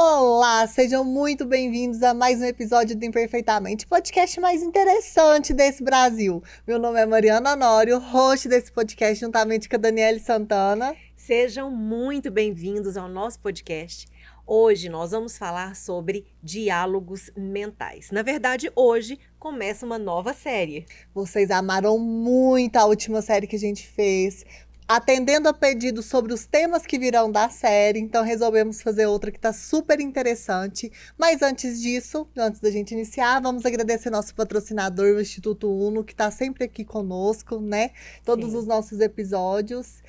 Olá, sejam muito bem-vindos a mais um episódio do Imperfeitamente, podcast mais interessante desse Brasil. Meu nome é Mariana Honório, host desse podcast juntamente com a Daniele Santana. Sejam muito bem-vindos ao nosso podcast. Hoje nós vamos falar sobre diálogos mentais. Na verdade, hoje começa uma nova série. Vocês amaram muito a última série que a gente fez, atendendo a pedidos sobre os temas que virão da série, então resolvemos fazer outra que está super interessante. Mas antes disso, antes da gente iniciar, vamos agradecer nosso patrocinador, o Instituto Uno, que está sempre aqui conosco, né? Todos Sim. os nossos episódios.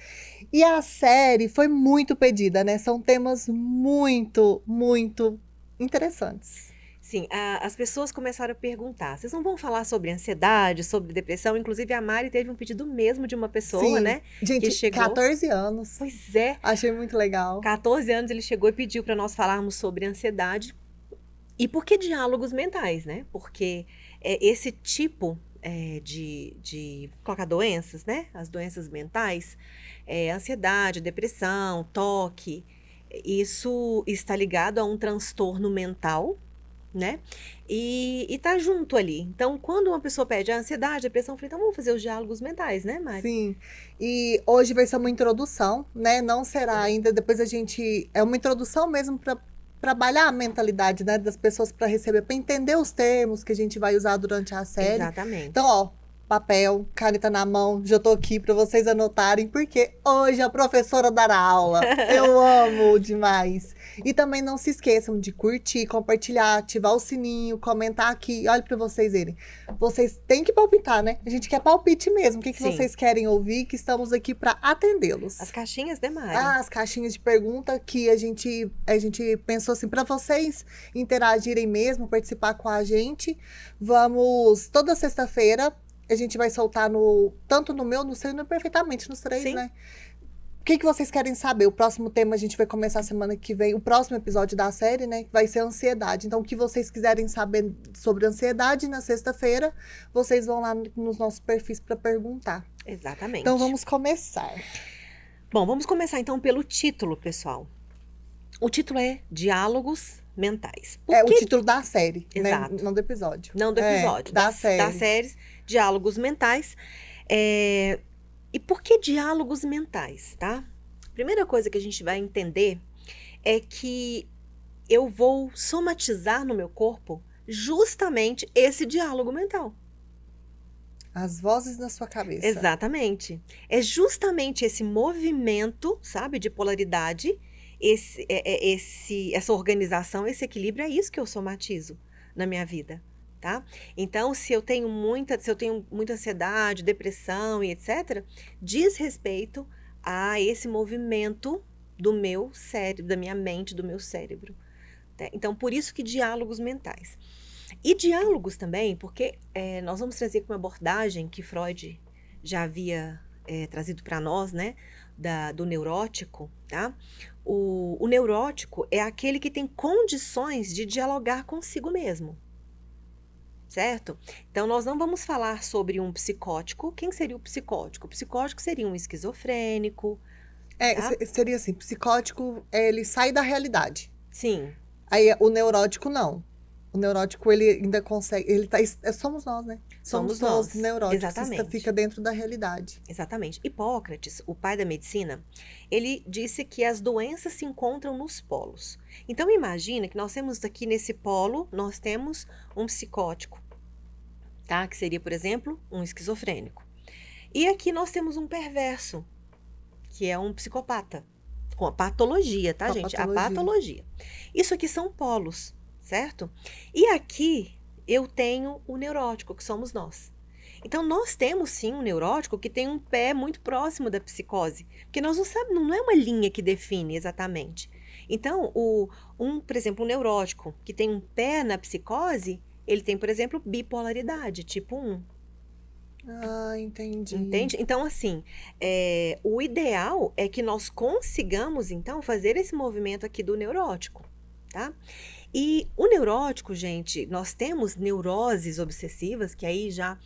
E a série foi muito pedida, né? São temas muito interessantes. Sim, as pessoas começaram a perguntar, vocês não vão falar sobre ansiedade, sobre depressão? Inclusive a Mari teve um pedido mesmo de uma pessoa, Sim, né? gente, Que chegou. 14 anos. Pois é, Achei muito legal. 14 anos ele chegou e pediu para nós falarmos sobre ansiedade. E por que diálogos mentais, né? Porque esse tipo de colocar doenças, né? As doenças mentais, ansiedade, depressão, toque, isso está ligado a um transtorno mental, né? E tá junto ali. Então, quando uma pessoa pede a ansiedade, a depressão, eu falei, então vamos fazer os diálogos mentais, né, Mari? Sim, e hoje vai ser uma introdução, né? Não será ainda, depois a gente... É uma introdução mesmo para trabalhar a mentalidade, né, das pessoas para receber, para entender os termos que a gente vai usar durante a série. Exatamente. Então, ó, papel, caneta na mão, já tô aqui para vocês anotarem, porque hoje a professora dará aula. Eu amo demais. E também não se esqueçam de curtir, compartilhar, ativar o sininho, comentar aqui. Olha para vocês verem. Vocês têm que palpitar, né? A gente quer palpite mesmo. O que Sim. vocês querem ouvir, que estamos aqui para atendê-los. As caixinhas, né, Mari? As caixinhas de pergunta que a gente pensou assim, para vocês interagirem mesmo, participar com a gente. Vamos, toda sexta-feira, a gente vai soltar tanto no meu, no seu e no Perfeitamente, nos três, Sim. né? O que vocês querem saber? O próximo tema a gente vai começar semana que vem, o próximo episódio da série, né? Vai ser ansiedade. Então, o que vocês quiserem saber sobre ansiedade na sexta-feira, vocês vão lá nos nossos perfis para perguntar. Exatamente. Então, vamos começar. Bom, vamos começar então pelo título, pessoal. O título é Diálogos Mentais. O título da série, Exato. né? Não do episódio. Não do episódio, das séries. Das séries, Diálogos Mentais. E por que diálogos mentais, tá? Primeira coisa que a gente vai entender é que eu vou somatizar no meu corpo justamente esse diálogo mental. As vozes na sua cabeça. Exatamente. É justamente esse movimento, sabe, de polaridade, essa organização, esse equilíbrio, é isso que eu somatizo na minha vida, tá? Então, se eu tenho muita ansiedade, depressão e etc., diz respeito a esse movimento do meu cérebro, da minha mente, do meu cérebro. Tá? Então, por isso que diálogos mentais. E diálogos também, porque nós vamos trazer aqui uma abordagem que Freud já havia trazido para nós, né, do neurótico, tá? O neurótico é aquele que tem condições de dialogar consigo mesmo, certo? Então, nós não vamos falar sobre um psicótico. Quem seria o psicótico? O psicótico seria um esquizofrênico. Tá? Seria assim, psicótico, ele sai da realidade. Sim. Aí, o neurótico, não. O neurótico, ele ainda consegue... somos nós, né? Somos nós, neuróticos. exatamente. Fica dentro da realidade. Exatamente. Hipócrates, o pai da medicina, ele disse que as doenças se encontram nos polos. Então, imagina que nós temos aqui nesse polo, nós temos um psicótico, tá? Que seria, por exemplo, um esquizofrênico. E aqui nós temos um perverso, que é um psicopata, com a patologia, tá, gente? A patologia. Isso aqui são polos, certo? E aqui eu tenho o neurótico, que somos nós. Então, nós temos sim um neurótico que tem um pé muito próximo da psicose, porque nós não sabemos, não é uma linha que define exatamente. Então, por exemplo, um neurótico que tem um pé na psicose, ele tem, por exemplo, bipolaridade, tipo 1. Entendi. Entende? Então, assim, o ideal é que nós consigamos, então, fazer esse movimento aqui do neurótico, tá? E o neurótico, gente, nós temos neuroses obsessivas, que aí já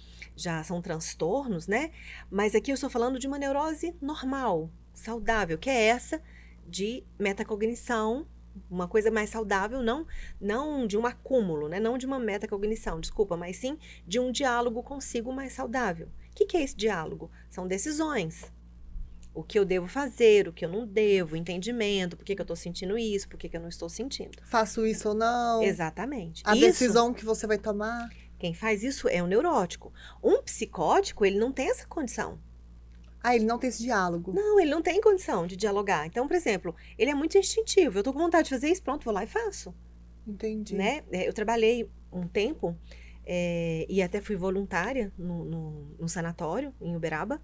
são transtornos, né? Mas aqui eu estou falando de uma neurose normal, saudável, que é essa de metacognição, Uma coisa mais saudável, não de um acúmulo, né? Não de uma metacognição, desculpa, mas sim de um diálogo consigo mais saudável. O que é esse diálogo? São decisões. O que eu devo fazer, o que eu não devo, entendimento, por que eu estou sentindo isso, por que eu não estou sentindo. Faço isso ou não? Exatamente. A Isso, decisão que você vai tomar? quem faz isso é o neurótico. Um psicótico, ele não tem essa condição. Ah, ele não tem esse diálogo. Não, ele não tem condição de dialogar. Então, por exemplo, ele é muito instintivo. Eu tô com vontade de fazer isso, pronto, vou lá e faço. Entendi. Né? Eu trabalhei um tempo e até fui voluntária num sanatório em Uberaba.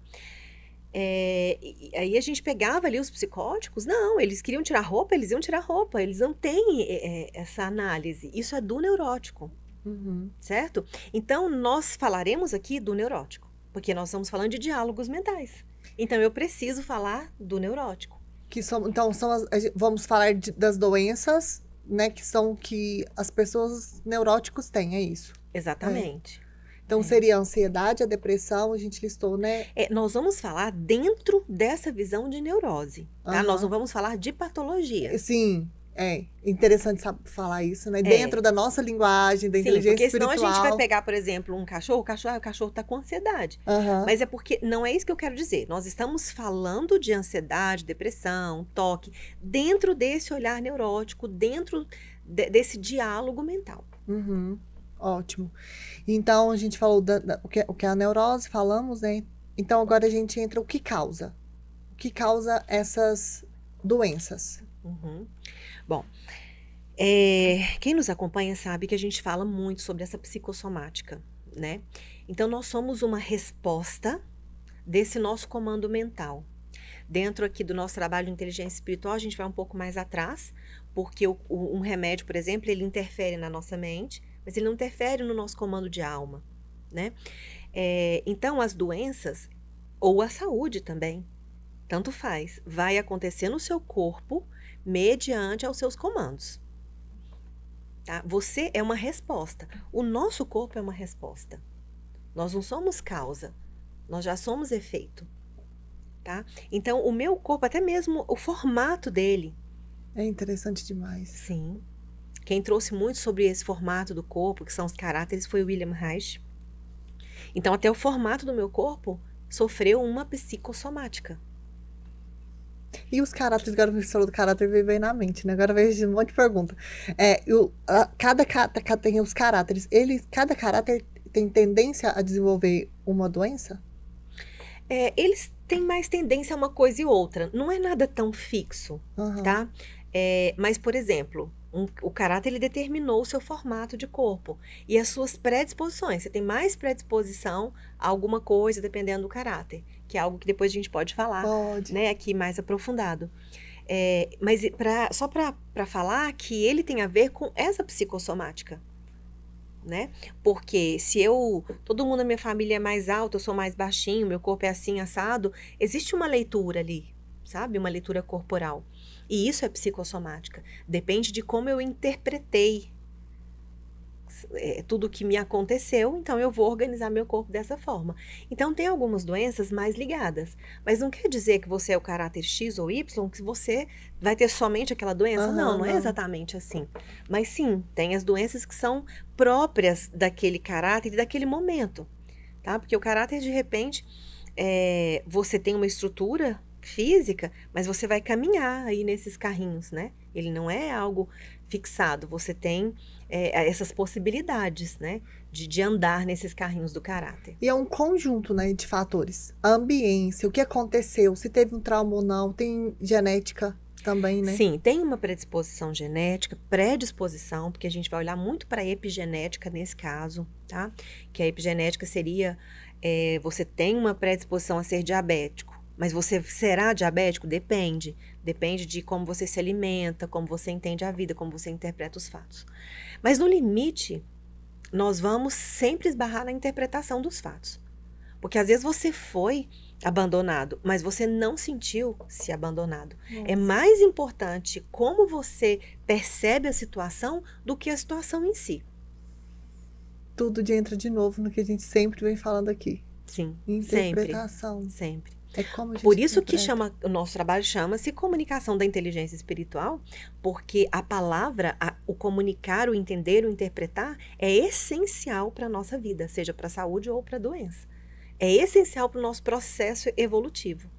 E aí a gente pegava ali os psicóticos, não, eles queriam tirar roupa, eles iam tirar roupa, eles não têm essa análise. Isso é do neurótico, Uhum. certo? Então, nós falaremos aqui do neurótico, porque nós estamos falando de diálogos mentais. Então, eu preciso falar do neurótico. Então, vamos falar das doenças, né, que as pessoas neuróticos têm, é isso. Exatamente. Então, seria a ansiedade, a depressão, a gente listou, né? Nós vamos falar dentro dessa visão de neurose, tá? Aham. Nós não vamos falar de patologia. Sim, é interessante falar isso, né? Dentro da nossa linguagem, da Sim, inteligência porque espiritual. senão a gente vai pegar, por exemplo, um cachorro, o cachorro tá com ansiedade. Aham. Mas é porque, não é isso que eu quero dizer. Nós estamos falando de ansiedade, depressão, toque, dentro desse olhar neurótico, dentro desse diálogo mental. Uhum. Ótimo. Então, a gente falou o que é a neurose, falamos, né? Então, agora a gente entra o que causa. O que causa essas doenças? Uhum. Bom, quem nos acompanha sabe que a gente fala muito sobre essa psicossomática, né? Então, nós somos uma resposta desse nosso comando mental. Dentro aqui do nosso trabalho de inteligência espiritual, a gente vai um pouco mais atrás, porque um remédio, por exemplo, ele interfere na nossa mente, mas ele não interfere no nosso comando de alma, né? Então, as doenças, ou a saúde também, tanto faz, vai acontecer no seu corpo mediante aos seus comandos. Tá? Você é uma resposta. O nosso corpo é uma resposta. Nós não somos causa, nós já somos efeito. Tá? Então, o meu corpo, até mesmo o formato dele. É interessante demais. Sim. Quem trouxe muito sobre esse formato do corpo, que são os caráteres, foi o William Reich. Então, até o formato do meu corpo sofreu uma psicossomática. E os caráteres, agora você falou do caráter, veio bem na mente, né? Agora veio um monte de pergunta. Cada tem os caráteres. Cada caráter tem tendência a desenvolver uma doença? Eles têm mais tendência a uma coisa e outra. Não é nada tão fixo, tá? Mas, por exemplo, o caráter, ele determinou o seu formato de corpo e as suas predisposições. Você tem mais predisposição a alguma coisa, dependendo do caráter, que é algo que depois a gente pode falar, né, aqui mais aprofundado. Mas só para falar que ele tem a ver com essa psicossomática, né? Porque se todo mundo na minha família é mais alto, eu sou mais baixinho, meu corpo é assim, assado, existe uma leitura ali, sabe? Uma leitura corporal. E isso é psicossomática. Depende de como eu interpretei tudo que me aconteceu, então eu vou organizar meu corpo dessa forma. Então, tem algumas doenças mais ligadas, mas não quer dizer que você é o caráter X ou Y, que você vai ter somente aquela doença. Não é exatamente assim. Mas sim, tem as doenças que são próprias daquele caráter e daquele momento, tá? Porque o caráter, de repente, você tem uma estrutura física, mas você vai caminhar aí nesses carrinhos, né? Ele não é algo fixado, você tem essas possibilidades, né? De andar nesses carrinhos do caráter. E é um conjunto, né, de fatores. A ambiência, o que aconteceu, se teve um trauma ou não, tem genética também, né? Sim, tem uma predisposição genética, predisposição, porque a gente vai olhar muito para a epigenética nesse caso, tá? Que a epigenética seria, você tem uma predisposição a ser diabético. Mas você será diabético? Depende. Depende de como você se alimenta, como você entende a vida, como você interpreta os fatos. Mas no limite, nós vamos sempre esbarrar na interpretação dos fatos. Porque às vezes você foi abandonado, mas você não sentiu-se abandonado. Nossa. É mais importante como você percebe a situação do que a situação em si. Tudo entra de novo no que a gente sempre vem falando aqui. Sim, interpretação. Sempre. É como a gente Por isso que interpreta. o nosso trabalho chama-se comunicação da inteligência espiritual, porque a palavra, o comunicar, o entender, o interpretar é essencial para a nossa vida, seja para a saúde ou para a doença. É essencial para o nosso processo evolutivo.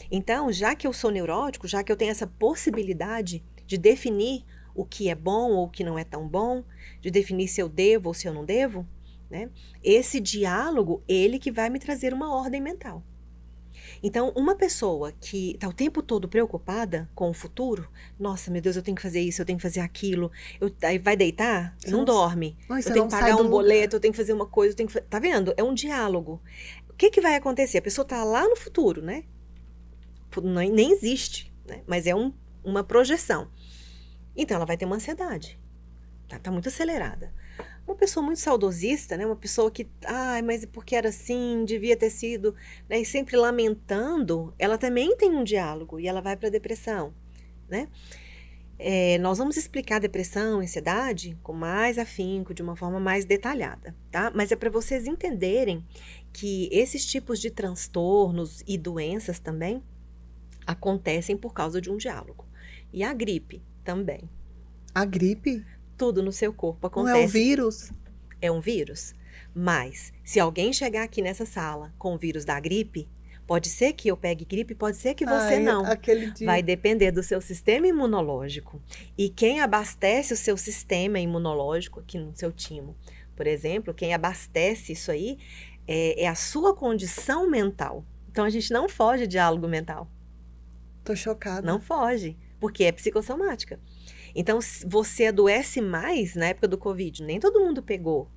Então, já que eu sou neurótico, já que eu tenho essa possibilidade de definir o que é bom ou o que não é tão bom, de definir se eu devo ou se eu não devo, né? Esse diálogo, ele que vai me trazer uma ordem mental. Então, uma pessoa que está o tempo todo preocupada com o futuro, nossa, meu Deus, eu tenho que fazer isso, eu tenho que fazer aquilo, aí vai deitar, Você não dorme, Não, eu você tenho não que sai pagar do um lugar. boleto, eu tenho que fazer uma coisa, tá vendo? É um diálogo. O que que vai acontecer? A pessoa está lá no futuro, né? Nem existe, né? Mas é uma projeção. Então, ela vai ter uma ansiedade. Tá muito acelerada. Uma pessoa muito saudosista, né? Uma pessoa que, ai, mas porque era assim, devia ter sido, né? E sempre lamentando, ela também tem um diálogo e ela vai para a depressão, né? Nós vamos explicar depressão, ansiedade com mais afinco, de uma forma mais detalhada, tá? Mas é para vocês entenderem que esses tipos de transtornos e doenças também acontecem por causa de um diálogo. E a gripe também. A gripe Tudo no seu corpo não é o acontece. vírus? É um vírus. Mas, se alguém chegar aqui nessa sala com o vírus da gripe, pode ser que eu pegue gripe, pode ser que você Ai, não. aquele dia. Vai depender do seu sistema imunológico. E quem abastece o seu sistema imunológico aqui no seu timo, por exemplo, quem abastece isso aí é a sua condição mental. Então, a gente não foge de diálogo mental. Tô chocada. Não foge, porque é psicossomática. Então, você adoece mais na época do Covid. Nem todo mundo pegou.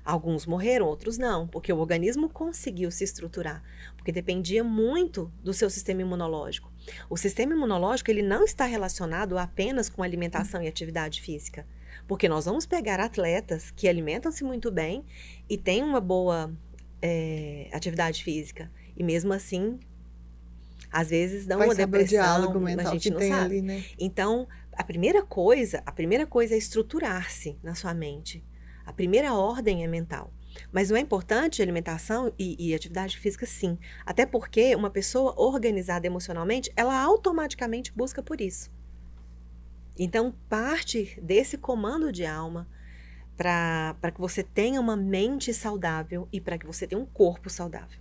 Alguns morreram, outros não, porque o organismo conseguiu se estruturar, porque dependia muito do seu sistema imunológico. O sistema imunológico, ele não está relacionado apenas com alimentação e atividade física, porque nós vamos pegar atletas que alimentam-se muito bem e têm uma boa atividade física, e mesmo assim, às vezes dão Vai uma saber o diálogo depressão, a mental gente que não tem sabe. ali, né? Então, a primeira coisa é estruturar-se na sua mente. A primeira ordem é mental. Mas não é importante alimentação e atividade física, sim. Até porque uma pessoa organizada emocionalmente, ela automaticamente busca por isso. Então, parte desse comando de alma para que você tenha uma mente saudável e para que você tenha um corpo saudável.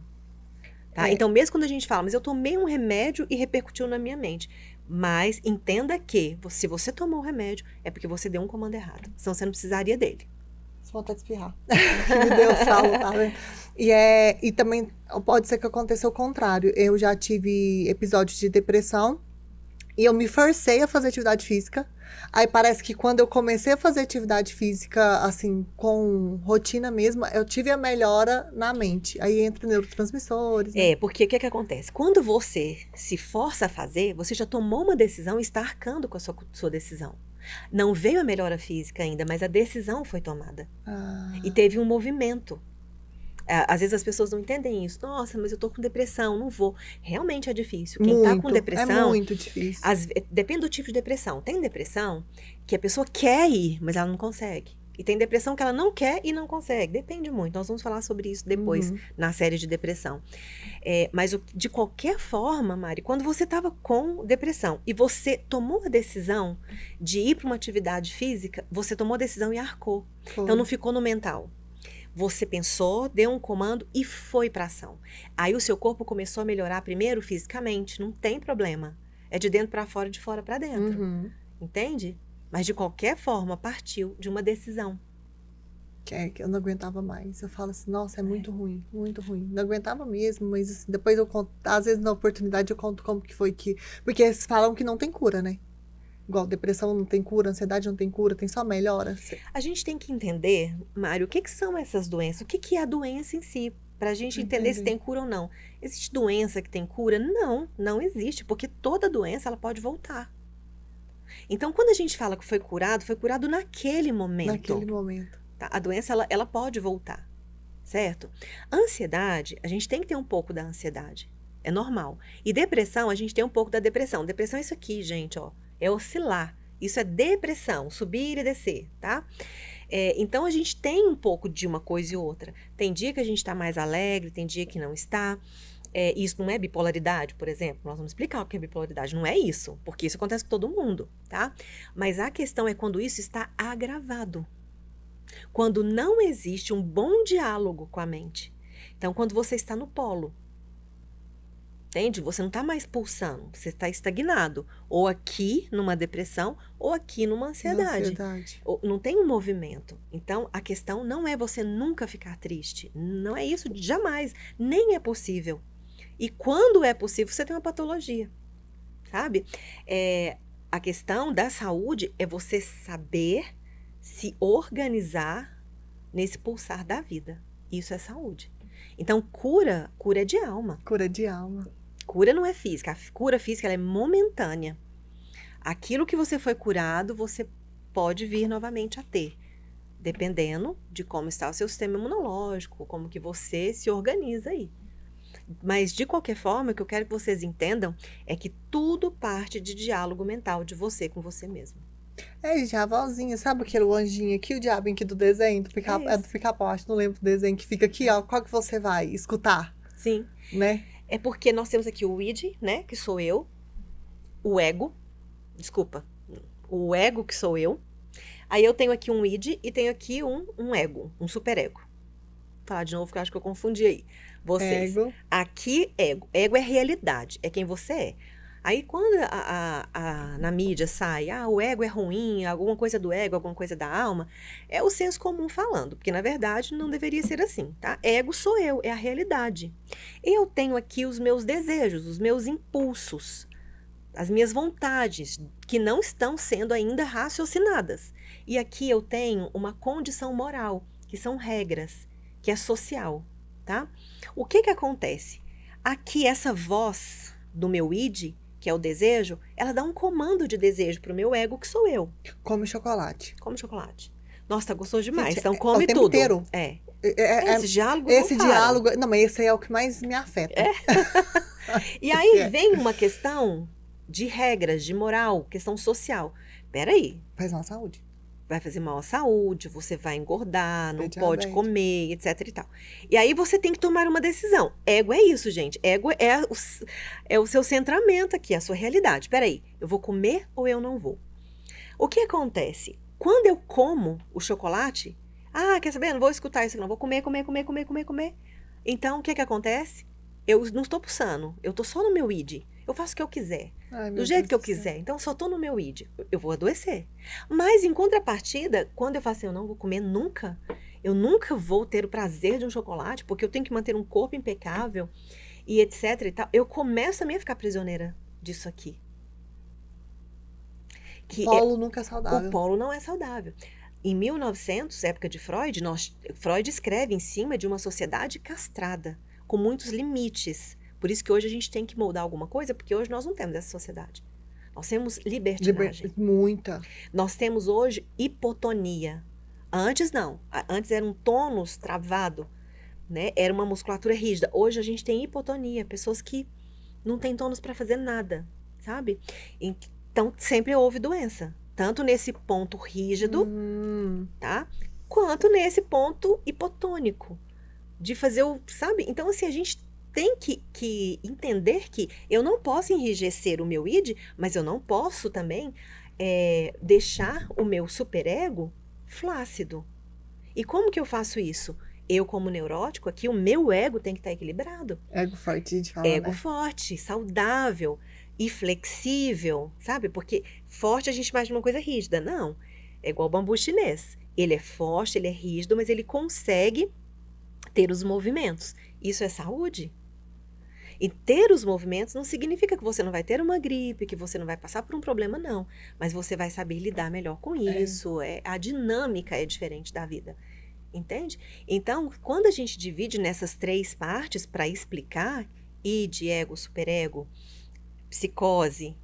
Tá? Então, mesmo quando a gente fala, mas eu tomei um remédio e repercutiu na minha mente. Mas entenda que, se você tomou o remédio, é porque você deu um comando errado. Senão você não precisaria dele. Só vontade de espirrar. Que me deu salo, tá vendo? E também pode ser que aconteça o contrário. Eu já tive episódios de depressão e eu me forcei a fazer atividade física. Aí parece que quando eu comecei a fazer atividade física, assim, com rotina mesmo, eu tive a melhora na mente. Aí entra neurotransmissores, né? Porque o que acontece? Quando você se força a fazer, você já tomou uma decisão e está arcando com a sua decisão. Não veio a melhora física ainda, mas a decisão foi tomada. E teve um movimento. Às vezes as pessoas não entendem isso. Nossa, mas eu tô com depressão, não vou. Realmente é difícil. Quem tá com depressão... É muito difícil. Depende do tipo de depressão. Tem depressão que a pessoa quer ir, mas ela não consegue. E tem depressão que ela não quer e não consegue. Depende muito. Nós vamos falar sobre isso depois, na série de depressão. Mas de qualquer forma, Mari, quando você estava com depressão e você tomou a decisão de ir para uma atividade física, você tomou a decisão e arcou. Foi. Então não ficou no mental. Você pensou, deu um comando e foi para ação. Aí o seu corpo começou a melhorar primeiro fisicamente, não tem problema. É de dentro para fora, de fora para dentro. Entende? Mas de qualquer forma, partiu de uma decisão. Que eu não aguentava mais. Eu falo assim, nossa, é muito ruim, muito ruim. Não aguentava mesmo, mas assim, depois eu conto, às vezes na oportunidade eu conto como que foi que... Porque eles falam que não tem cura, né? Igual depressão não tem cura, ansiedade não tem cura, tem só melhora. A gente tem que entender, Mário, o que são essas doenças? O que é a doença em si? Pra gente entender se tem cura ou não. Existe doença que tem cura? Não, não existe, porque toda doença ela pode voltar. Então, quando a gente fala que foi curado naquele momento. Naquele momento. Tá? A doença, ela pode voltar, certo? Ansiedade, a gente tem que ter um pouco da ansiedade. É normal. E depressão, a gente tem um pouco da depressão. Depressão é isso aqui, gente, ó. É oscilar. Isso é depressão, subir e descer, tá? Então, a gente tem um pouco de uma coisa e outra. Tem dia que a gente está mais alegre, tem dia que não está. Isso não é bipolaridade, por exemplo? Nós vamos explicar o que é bipolaridade. Não é isso, porque isso acontece com todo mundo, tá? Mas a questão é quando isso está agravado. Quando não existe um bom diálogo com a mente. Então, quando você está no polo, entende? Você não está mais pulsando, você está estagnado. Ou aqui numa depressão, ou aqui numa ansiedade. Não tem um movimento. Então, a questão não é você nunca ficar triste. Não é isso, jamais. Nem é possível. E quando é possível, você tem uma patologia, sabe? A questão da saúde é você saber se organizar nesse pulsar da vida. Isso é saúde. Então, cura é de alma. Cura de alma. Cura não é física. A cura física ela é momentânea. Aquilo que você foi curado, você pode vir novamente a ter. Dependendo de como está o seu sistema imunológico, como que você se organiza aí. Mas, de qualquer forma, o que eu quero que vocês entendam é que tudo parte de diálogo mental de você com você mesmo. Gente, a vozinha, sabe aquele anjinho aqui, o diabinho aqui do desenho? Do Pica-Pau, acho, não lembro do desenho, que fica aqui, ó. Qual que você vai escutar? Sim. Né? É porque nós temos aqui o id, né, que sou eu. O ego, o ego que sou eu. Aí eu tenho aqui um id e tenho aqui um ego, um superego. Vou falar de novo, que eu acho que eu confundi aí. Vocês. Ego. Aqui, ego. Ego é realidade, é quem você é. Aí, quando na mídia sai, o ego é ruim, alguma coisa do ego, alguma coisa da alma, é o senso comum falando, porque, na verdade, não deveria ser assim, tá? Ego sou eu, é a realidade. Eu tenho aqui os meus desejos, os meus impulsos, as minhas vontades, que não estão sendo ainda raciocinadas. E aqui eu tenho uma condição moral, que são regras, que é social, tá? O que acontece? Aqui, essa voz do meu id, que é o desejo, ela dá um comando de desejo pro meu ego, que sou eu. Come chocolate. Come chocolate. Nossa, tá gostoso demais. Gente, então come o tempo tudo. Inteiro. Esse diálogo Esse não para. diálogo... Não, mas esse aí é o que mais me afeta. E aí vem uma questão de regras, de moral, questão social. Peraí. Faz mal à saúde. Vai fazer mal à saúde, você vai engordar, não Diabetes. pode comer, etc e tal. E aí você tem que tomar uma decisão. Ego é isso, gente. Ego é o seu centramento aqui, a sua realidade. Peraí, eu vou comer ou eu não vou? O que acontece? Quando eu como o chocolate, quer saber? Não vou escutar isso aqui, não. Vou comer. Então, o que acontece? Eu não estou pulsando, eu estou só no meu id. Eu faço o que eu quiser, do jeito que eu quiser. Então, só estou no meu id. Eu vou adoecer. Mas, em contrapartida, quando eu faço assim, eu não vou comer nunca, eu nunca vou ter o prazer de um chocolate, porque eu tenho que manter um corpo impecável e etc e tal, eu começo também a ficar prisioneira disso aqui. O polo nunca é saudável. O polo não é saudável. Em 1900, época de Freud, Freud escreve em cima de uma sociedade castrada, com muitos limites. Por isso que hoje a gente tem que moldar alguma coisa, porque hoje nós não temos essa sociedade. Nós temos libertinagem. Muita. Nós temos hoje hipotonia. Antes não. Antes era um tônus travado, né? Era uma musculatura rígida. Hoje a gente tem hipotonia. Pessoas que não têm tônus para fazer nada, sabe? Então sempre houve doença. Tanto nesse ponto rígido, tá? Quanto nesse ponto hipotônico. De fazer sabe? Então assim, a gente tem que entender que eu não posso enrijecer o meu id, mas eu não posso também deixar o meu superego flácido. E como que eu faço isso? Eu, como neurótico, aqui o meu ego tem que estar equilibrado. Ego forte, de falar, Ego forte, saudável e flexível, sabe? Porque forte a gente imagina uma coisa rígida. Não, é igual o bambu chinês. Ele é forte, ele é rígido, mas ele consegue ter os movimentos. Isso é saúde? E ter os movimentos não significa que você não vai ter uma gripe, que você não vai passar por um problema, não. Mas você vai saber lidar melhor com isso. A dinâmica é diferente da vida. Entende? Então, quando a gente divide nessas 3 partes para explicar, id, ego, superego, psicose,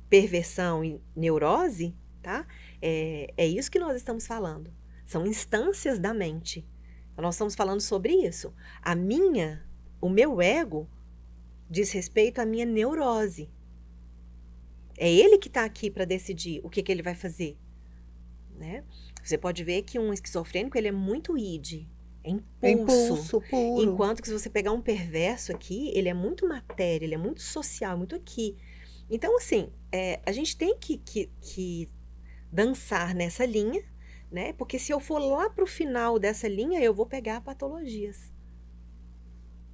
perversão e neurose, tá? É isso que nós estamos falando. São instâncias da mente. Então, nós estamos falando sobre isso. O meu ego diz respeito à minha neurose. É ele que está aqui para decidir o que ele vai fazer, né? Você pode ver que um esquizofrênico, ele é muito id. É É impulso. impulso puro. Enquanto que se você pegar um perverso aqui, ele é muito matéria, ele é muito social, muito aqui. Então, assim, a gente tem que dançar nessa linha, né? Porque se eu for lá pro final dessa linha, eu vou pegar patologias.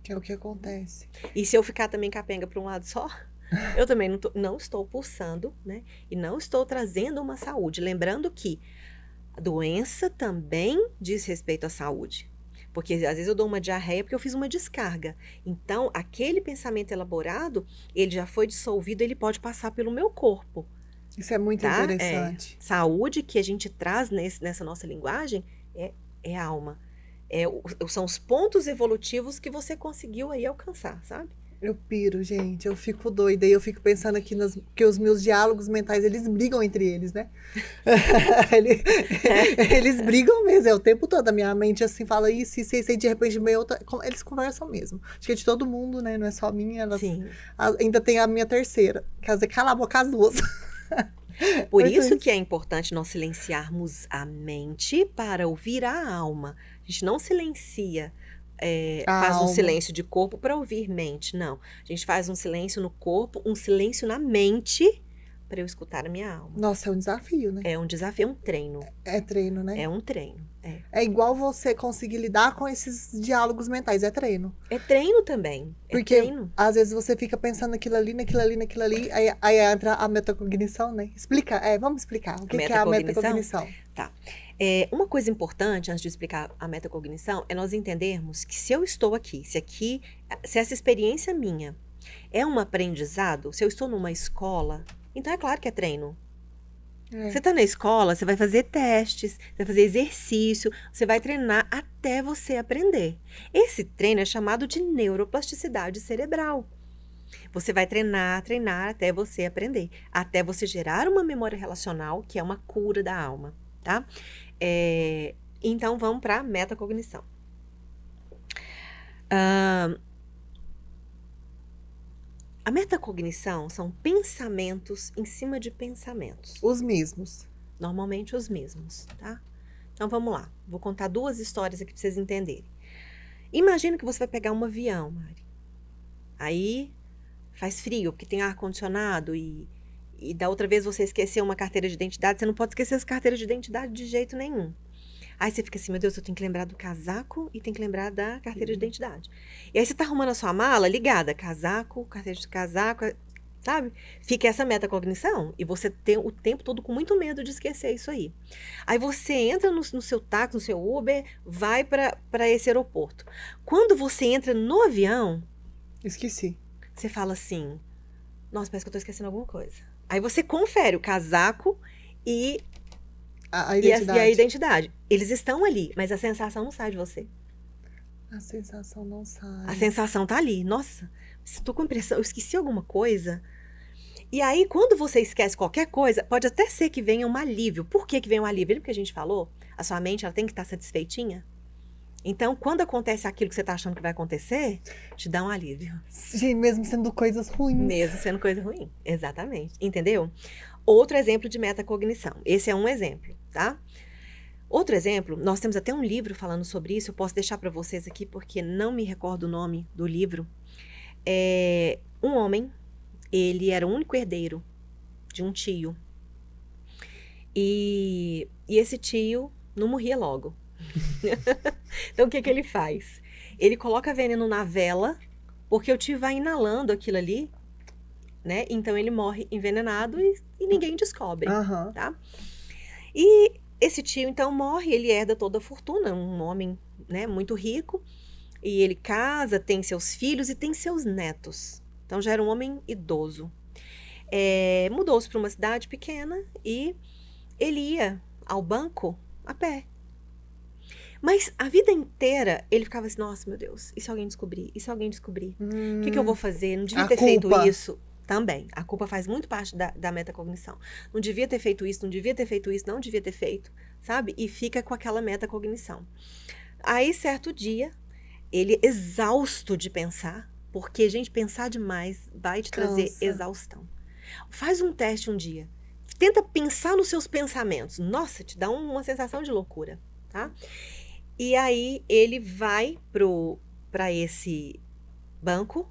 Que é o que acontece. E se eu ficar também capenga para um lado só, eu também não estou pulsando, né? E não estou trazendo uma saúde. Lembrando que a doença também diz respeito à saúde. Porque às vezes eu dou uma diarreia porque eu fiz uma descarga. Então, aquele pensamento elaborado, ele já foi dissolvido, ele pode passar pelo meu corpo. Isso é muito Tá? interessante. Saúde que a gente traz nessa nossa linguagem é alma. São os pontos evolutivos que você conseguiu aí alcançar, sabe? Eu piro, gente. Eu fico doida. E eu fico pensando aqui que os meus diálogos mentais, eles brigam entre eles, né? Eles brigam mesmo. É o tempo todo. A minha mente, assim, fala isso, e de repente meio outra... Eles conversam mesmo. Acho que é de todo mundo, né? Não é só minha. Sim. Ainda tem a minha terceira. Quer dizer, cala a boca as duas. Por isso que é importante nós silenciarmos a mente para ouvir a alma. A gente não silencia, faz um silêncio de corpo para ouvir mente, não. A gente faz um silêncio no corpo, um silêncio na mente para eu escutar a minha alma. Nossa, é um desafio, né? É um desafio, é um treino. É treino, né? É um treino. É igual você conseguir lidar com esses diálogos mentais, é treino. É treino também. Porque treino. Às vezes você fica pensando naquilo ali, aí entra a metacognição, né? Vamos explicar o que é a metacognição. Tá. Uma coisa importante, antes de explicar a metacognição, é nós entendermos que se eu estou aqui, se essa experiência minha é um aprendizado, se eu estou numa escola, então é claro que é treino. Você está na escola, você vai fazer testes, você vai fazer exercício, você vai treinar até você aprender. Esse treino é chamado de neuroplasticidade cerebral. Você vai treinar até você aprender, até você gerar uma memória relacional, que é uma cura da alma, tá? Então, vamos para a metacognição. A metacognição são pensamentos em cima de pensamentos. Os mesmos. Normalmente os mesmos, tá? Então vamos lá. Vou contar 2 histórias aqui para vocês entenderem. Imagina que você vai pegar um avião, Mari. Aí faz frio, porque tem ar-condicionado e da outra vez você esqueceu uma carteira de identidade. Você não pode esquecer as carteiras de identidade de jeito nenhum. Aí você fica assim, meu Deus, eu tenho que lembrar do casaco e tenho que lembrar da carteira de identidade. E aí você tá arrumando a sua mala ligada, casaco, carteira de casaco, sabe? Fica essa metacognição e você tem o tempo todo com muito medo de esquecer isso aí. Aí você entra no seu táxi, no seu Uber, vai para esse aeroporto. Quando você entra no avião... Esqueci. Você fala assim, nossa, parece que eu tô esquecendo alguma coisa. Aí você confere o casaco e... A identidade. E a identidade. Eles estão ali, mas a sensação não sai de você. A sensação não sai. A sensação tá ali. Nossa, estou com a impressão, eu esqueci alguma coisa. E aí, quando você esquece qualquer coisa, pode até ser que venha um alívio. Por que vem um alívio? Lembra que a gente falou? A sua mente, ela tem que estar satisfeitinha. Então, quando acontece aquilo que você está achando que vai acontecer, te dá um alívio. Sim, mesmo sendo coisas ruins. Mesmo sendo coisa ruim. Exatamente. Entendeu? Outro exemplo de metacognição. Esse é um exemplo, tá? Outro exemplo, nós temos até um livro falando sobre isso. Eu posso deixar para vocês aqui porque não me recordo o nome do livro. Um homem, ele era o único herdeiro de um tio. E esse tio não morria logo. Então, o que ele faz? Ele coloca veneno na vela, porque o tio vai inalando aquilo ali, né? Então, ele morre envenenado e ninguém descobre, tá? E esse tio, então, morre, ele herda toda a fortuna, um homem, né, muito rico, e ele casa, tem seus filhos e tem seus netos. Então, já era um homem idoso. Mudou-se para uma cidade pequena e ele ia ao banco a pé. Mas a vida inteira ele ficava assim, nossa, meu Deus, e se alguém descobrir? E se alguém descobrir? O que eu vou fazer? Não devia ter feito isso. Também, a culpa faz muito parte da metacognição. Não devia ter feito isso, não devia ter feito isso, não devia ter feito, sabe? E fica com aquela metacognição. Aí, certo dia, ele exausto de pensar, porque, gente, pensar demais vai te trazer exaustão. Faz um teste um dia. Tenta pensar nos seus pensamentos. Nossa, te dá uma sensação de loucura, tá? E aí ele vai para esse banco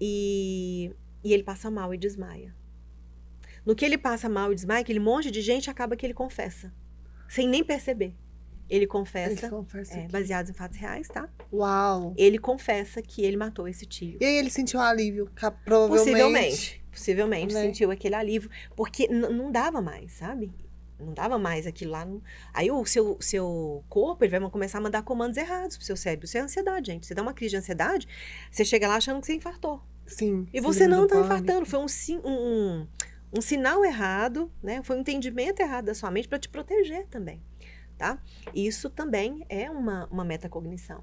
e ele passa mal e desmaia. No que ele passa mal e desmaia, aquele monte de gente, acaba que ele confessa. Sem nem perceber. Ele confessa, baseado em fatos reais, tá? Uau! Ele confessa que ele matou esse tio. E aí ele sentiu um alívio, provavelmente. Possivelmente sentiu aquele alívio. Porque não dava mais, sabe? Não dava mais aquilo lá. Aí o seu corpo, ele vai começar a mandar comandos errados pro seu cérebro. Isso é ansiedade, gente. Você dá uma crise de ansiedade, você chega lá achando que você infartou. Sim. E você não tá infartando. Foi um sinal errado, né? Foi um entendimento errado da sua mente para te proteger também, tá? Isso também é uma metacognição.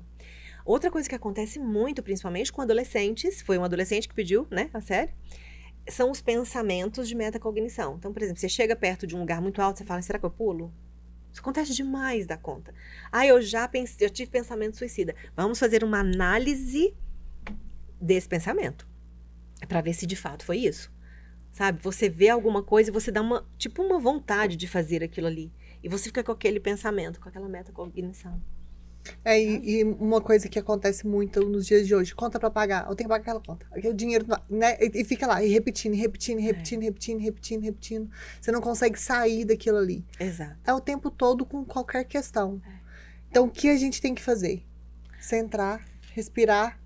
Outra coisa que acontece muito, principalmente com adolescentes, foi um adolescente que pediu, né, a série, são os pensamentos de metacognição. Então, por exemplo, você chega perto de um lugar muito alto, você fala, será que eu pulo? Isso acontece demais da conta. Eu tive pensamento suicida. Vamos fazer uma análise desse pensamento, para ver se de fato foi isso. Sabe? Você vê alguma coisa e você dá uma vontade de fazer aquilo ali. E você fica com aquele pensamento, com aquela metacognição. E uma coisa que acontece muito nos dias de hoje, conta pra pagar, eu tenho que pagar aquela conta. Aqui o dinheiro, né? E fica lá, e repetindo. Você não consegue sair daquilo ali. Exato. É o tempo todo com qualquer questão. Então, o que a gente tem que fazer? Centrar, respirar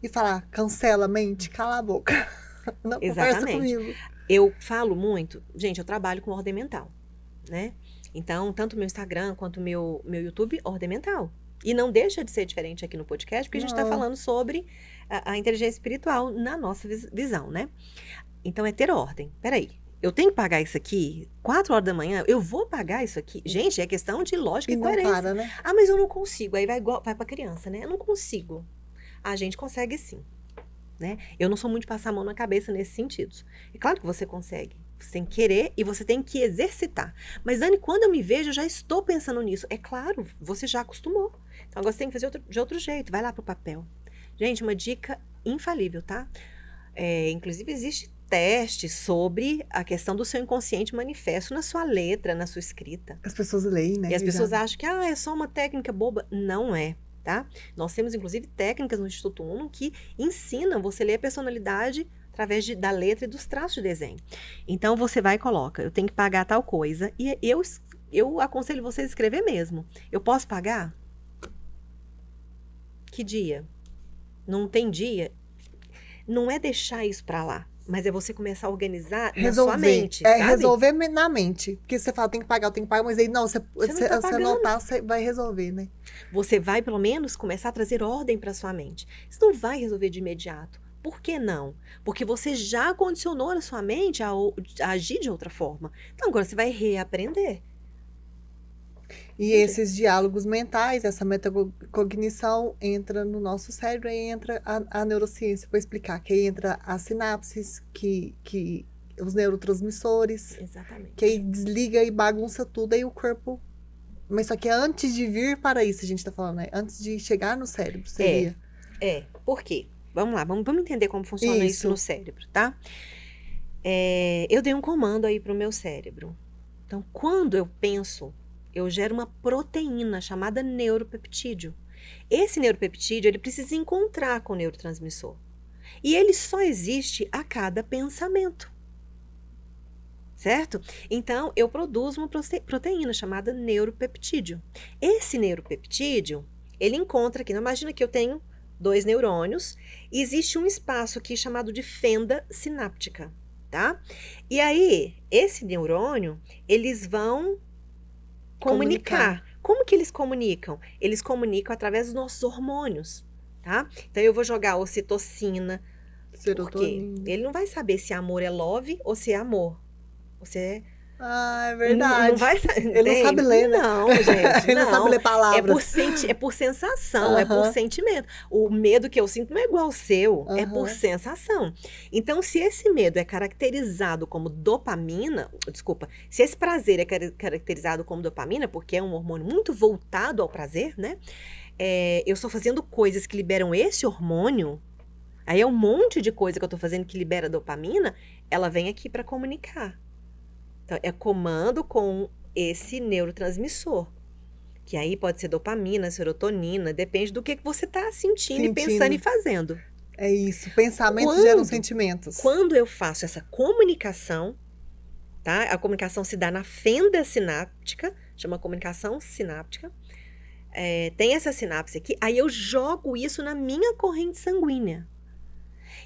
e falar, cancela a mente, cala a boca. Não conversa comigo. Eu falo muito, gente, eu trabalho com ordem mental, né? Então, tanto o meu Instagram quanto o meu YouTube, ordem mental. E não deixa de ser diferente aqui no podcast, porque a gente está falando sobre a inteligência espiritual na nossa visão, né? Então, é ter ordem. Peraí, eu tenho que pagar isso aqui 4 horas da manhã? Eu vou pagar isso aqui? Gente, é questão de lógica e coerência. Para, né? Mas eu não consigo. Aí vai pra criança, né? Eu não consigo. A gente consegue sim, né? Eu não sou muito de passar a mão na cabeça nesses sentidos. É claro que você consegue. Você tem que querer e você tem que exercitar. Mas, Dani, quando eu me vejo, eu já estou pensando nisso. É claro, você já acostumou. Então, agora você tem que fazer de outro jeito. Vai lá pro papel. Gente, uma dica infalível, tá? Inclusive, existe teste sobre a questão do seu inconsciente manifesto na sua letra, na sua escrita. As pessoas leem, né? E as pessoas acham que é só uma técnica boba. Não é, tá? Nós temos, inclusive, técnicas no Instituto Uno que ensinam você a ler a personalidade através da letra e dos traços de desenho. Então, você vai e coloca, eu tenho que pagar tal coisa, e eu aconselho você a escrever mesmo. Eu posso pagar? Que dia? Não tem dia? Não é deixar isso pra lá, mas é você começar a organizar na sua mente, sabe? Resolver na mente. Porque você fala, tem que pagar, mas aí não, você anotar, você vai resolver, né? Você vai, pelo menos, começar a trazer ordem pra sua mente. Isso não vai resolver de imediato. Por que não? Porque você já condicionou a sua mente a agir de outra forma. Então, agora você vai reaprender. E esses diálogos mentais, essa metacognição entra no nosso cérebro, aí entra a neurociência para explicar, que aí entra as sinapses, que os neurotransmissores. Exatamente. Que aí desliga e bagunça tudo, aí o corpo... Mas só que antes de vir para isso, a gente está falando, né? Antes de chegar no cérebro, seria... Por quê? Vamos lá, vamos entender como funciona isso no cérebro, tá? Eu dei um comando aí pro meu cérebro. Então, quando eu penso, eu gero uma proteína chamada neuropeptídeo. Esse neuropeptídeo, ele precisa encontrar com o neurotransmissor. E ele só existe a cada pensamento. Certo? Então, eu produzo uma proteína chamada neuropeptídeo. Esse neuropeptídeo, ele encontra aqui, imagina que eu tenho 2 neurônios, e existe um espaço aqui chamado de fenda sináptica, tá? E aí, esse neurônio, eles vão comunicar. Como que eles comunicam? Eles comunicam através dos nossos hormônios, tá? Então, eu vou jogar ocitocina, serotonina. Porque ele não vai saber se amor é love ou se é amor. Você... é verdade. Não vai, ele não sabe ler, né? Não, gente. Ele não sabe ler palavras. É por sensação, é por sentimento. O medo que eu sinto não é igual ao seu, é por sensação. Então, se esse medo é caracterizado como dopamina, se esse prazer é caracterizado como dopamina, porque é um hormônio muito voltado ao prazer, né? Eu estou fazendo coisas que liberam esse hormônio, aí é um monte de coisa que eu estou fazendo que libera dopamina, ela vem aqui para comunicar. Então, é comando com esse neurotransmissor. Que aí pode ser dopamina, serotonina, depende do que você está sentindo e pensando e fazendo. É isso, pensamentos geram sentimentos. Quando eu faço essa comunicação, tá? A comunicação se dá na fenda sináptica, chama comunicação sináptica. Tem essa sinapse aqui, aí eu jogo isso na minha corrente sanguínea.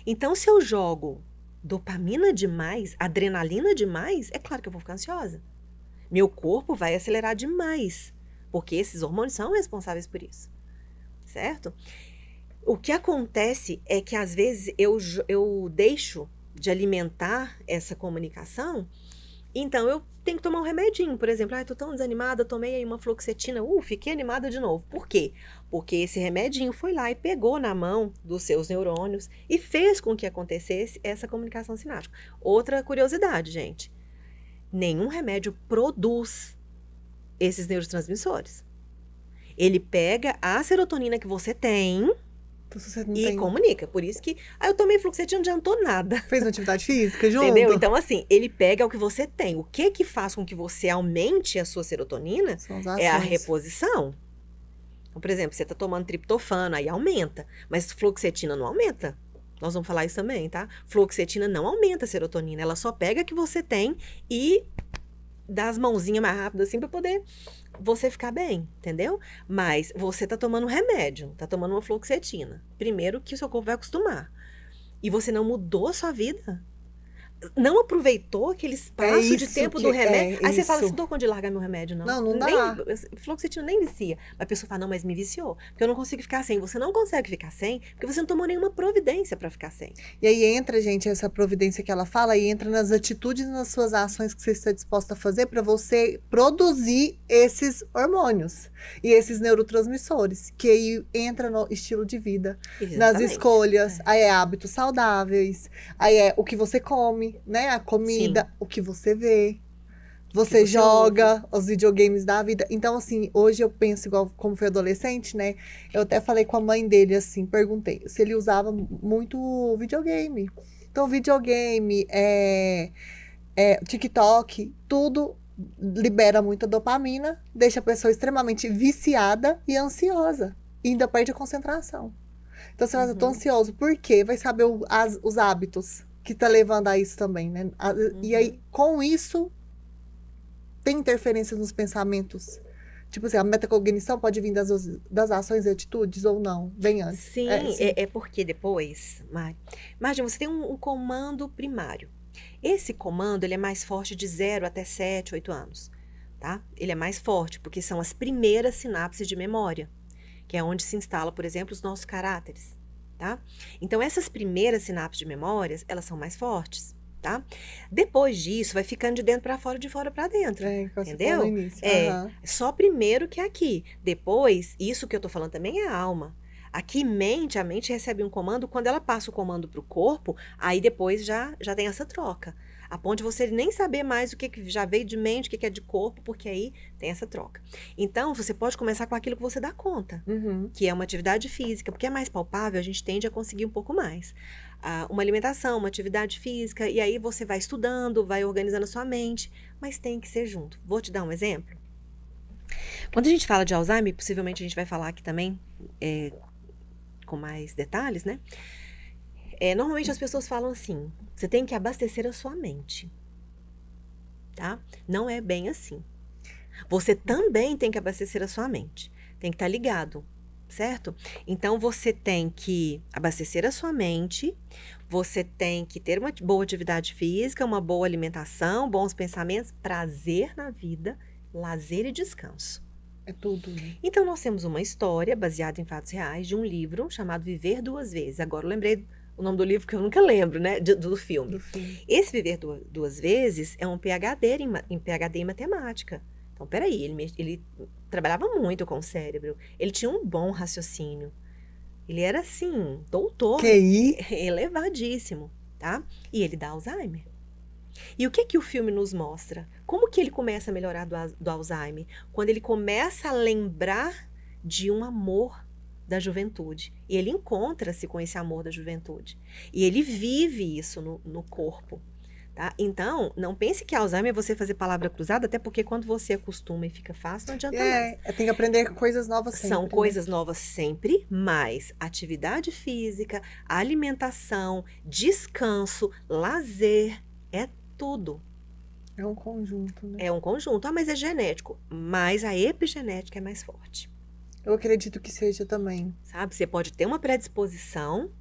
Então, se eu jogo dopamina demais, adrenalina demais, é claro que eu vou ficar ansiosa. Meu corpo vai acelerar demais, porque esses hormônios são responsáveis por isso, certo? O que acontece é que, às vezes, eu deixo de alimentar essa comunicação, então eu tenho que tomar um remedinho. Por exemplo, tô tão desanimada, tomei aí uma fluoxetina, fiquei animada de novo. Por quê? Porque esse remedinho foi lá e pegou na mão dos seus neurônios e fez com que acontecesse essa comunicação sináptica. Outra curiosidade, gente. Nenhum remédio produz esses neurotransmissores. Ele pega a serotonina que você tem e comunica. Por isso que eu tomei fluoxetina, não adiantou nada. Fez uma atividade física junto? Entendeu? Então, assim, ele pega o que você tem. O que faz com que você aumente a sua serotonina é a reposição. Então, por exemplo, você está tomando triptofano, aí aumenta. Mas fluoxetina não aumenta. Nós vamos falar isso também, tá? Fluoxetina não aumenta a serotonina. Ela só pega o que você tem e dá as mãozinhas mais rápido assim para poder você ficar bem, entendeu? Mas você tá tomando um remédio, tá tomando uma fluoxetina. Primeiro que o seu corpo vai acostumar. E você não mudou a sua vida. Não aproveitou aquele espaço de tempo do remédio. Aí você fala assim, dou conta de largar meu remédio, não. Não dá. Fluoxetina nem vicia. Mas a pessoa fala, não, mas me viciou. Porque eu não consigo ficar sem. Você não consegue ficar sem, porque você não tomou nenhuma providência para ficar sem. E aí entra, gente, essa providência que ela fala, e entra nas atitudes, nas suas ações que você está disposta a fazer para você produzir esses hormônios e esses neurotransmissores, que aí entra no estilo de vida, nas escolhas, aí é hábitos saudáveis, aí é o que você come, né? A comida, sim, o que você vê, você joga os videogames da vida. Então, assim, hoje eu penso igual como foi adolescente, né? Eu até falei com a mãe dele, assim, perguntei se ele usava muito videogame. Então, videogame, TikTok, tudo libera muita dopamina, deixa a pessoa extremamente viciada e ansiosa. E ainda perde a concentração. Então, você fala, eu tô ansioso. Por quê? Vai saber os hábitos que tá levando a isso também, né? E aí, com isso, tem interferências nos pensamentos. Tipo assim, a metacognição pode vir das ações e atitudes ou não? Vem antes. Sim, é porque depois, Margem, você tem um comando primário. Esse comando, ele é mais forte de 0 até 7, 8 anos, tá? Ele é mais forte, porque são as primeiras sinapses de memória, que é onde se instala, por exemplo, os nossos caráteres. Tá? Então, essas primeiras sinapses de memórias, elas são mais fortes, tá? Depois disso, vai ficando de dentro para fora, de fora para dentro, entendeu? Só primeiro que aqui. Depois, isso que eu tô falando também é a alma. Aqui, a mente recebe um comando, quando ela passa o comando para o corpo, aí depois já tem essa troca. A ponto de você nem saber mais o que já veio de mente, o que é de corpo, porque aí tem essa troca. Então, você pode começar com aquilo que você dá conta, que é uma atividade física, porque é mais palpável, a gente tende a conseguir um pouco mais. Uma alimentação, uma atividade física, e aí você vai estudando, vai organizando a sua mente, mas tem que ser junto. Vou te dar um exemplo. Quando a gente fala de Alzheimer, possivelmente a gente vai falar aqui também com mais detalhes, né? Normalmente as pessoas falam assim, você tem que abastecer a sua mente, tá? Não é bem assim. Você também tem que abastecer a sua mente, tem que estar ligado, certo? Então, você tem que abastecer a sua mente, você tem que ter uma boa atividade física, uma boa alimentação, bons pensamentos, prazer na vida, lazer e descanso. É tudo, né? Então, nós temos uma história baseada em fatos reais de um livro chamado Viver Duas Vezes. Agora eu lembrei o nome do livro que eu nunca lembro, né? Do filme. Esse Viver Duas Vezes é um PhD em matemática. Então, peraí, ele trabalhava muito com o cérebro. Ele tinha um bom raciocínio. Ele era, assim, doutor. QI? Elevadíssimo, tá? E ele dá Alzheimer. E o que o filme nos mostra? Como que ele começa a melhorar do Alzheimer? Quando ele começa a lembrar de um amor da juventude. E ele encontra-se com esse amor da juventude. E ele vive isso no corpo. Tá? Então, não pense que Alzheimer é você fazer palavra cruzada, até porque quando você acostuma e fica fácil, não adianta mais. Tem que aprender coisas novas sempre. São né? coisas novas sempre, mas atividade física, alimentação, descanso, lazer, é tudo. É um conjunto, né? É um conjunto. Ah, mas é genético. Mas a epigenética é mais forte. Eu acredito que seja também. Sabe? Você pode ter uma predisposição,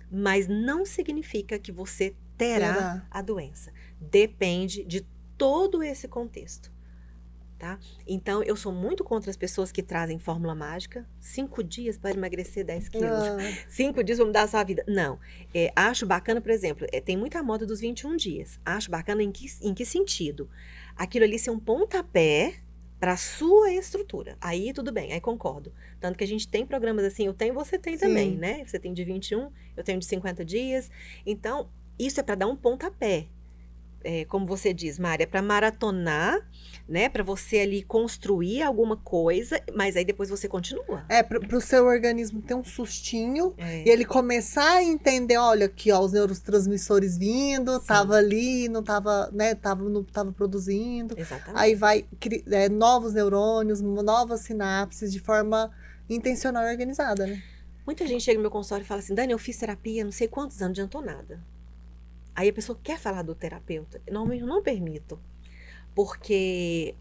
mas não significa que você terá a doença. Depende de todo esse contexto. Tá? Então, eu sou muito contra as pessoas que trazem fórmula mágica. 5 dias para emagrecer 10 quilos. 5 dias para mudar a sua vida. Não. Acho bacana, por exemplo, tem muita moda dos 21 dias. Acho bacana em que sentido? Aquilo ali ser um pontapé para a sua estrutura. Aí tudo bem, aí concordo. Tanto que a gente tem programas assim, eu tenho, você tem também, né? Você tem de 21, eu tenho de 50 dias. Então, isso é para dar um pontapé. Como você diz, Mari, é para maratonar, né? Para você ali construir alguma coisa, mas aí depois você continua. Para o seu organismo ter um sustinho e ele começar a entender, olha aqui, ó, os neurotransmissores vindo, tava ali, não tava, né? Não tava produzindo. Exatamente. Aí vai novos neurônios, novas sinapses de forma intencional e organizada, né? Muita gente chega no meu consultório e fala assim, Dani, eu fiz terapia, não sei quantos anos, não adiantou nada. Aí a pessoa quer falar do terapeuta. Normalmente eu não permito. Porque...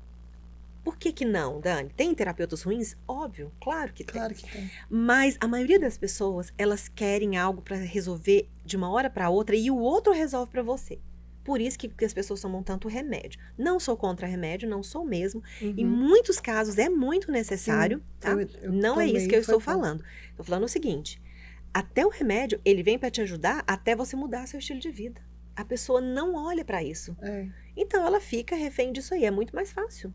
Por que não, Dani? Tem terapeutas ruins? Óbvio, claro que tem. Claro que tem. Mas a maioria das pessoas, elas querem algo para resolver de uma hora para outra e o outro resolve para você. Por isso que as pessoas tomam tanto remédio. Não sou contra remédio, não sou mesmo. Em muitos casos é muito necessário, tá? Não é isso que eu estou falando. Estou falando o seguinte... Até o remédio, ele vem para te ajudar até você mudar seu estilo de vida. A pessoa não olha para isso. Então, ela fica refém disso aí. É muito mais fácil.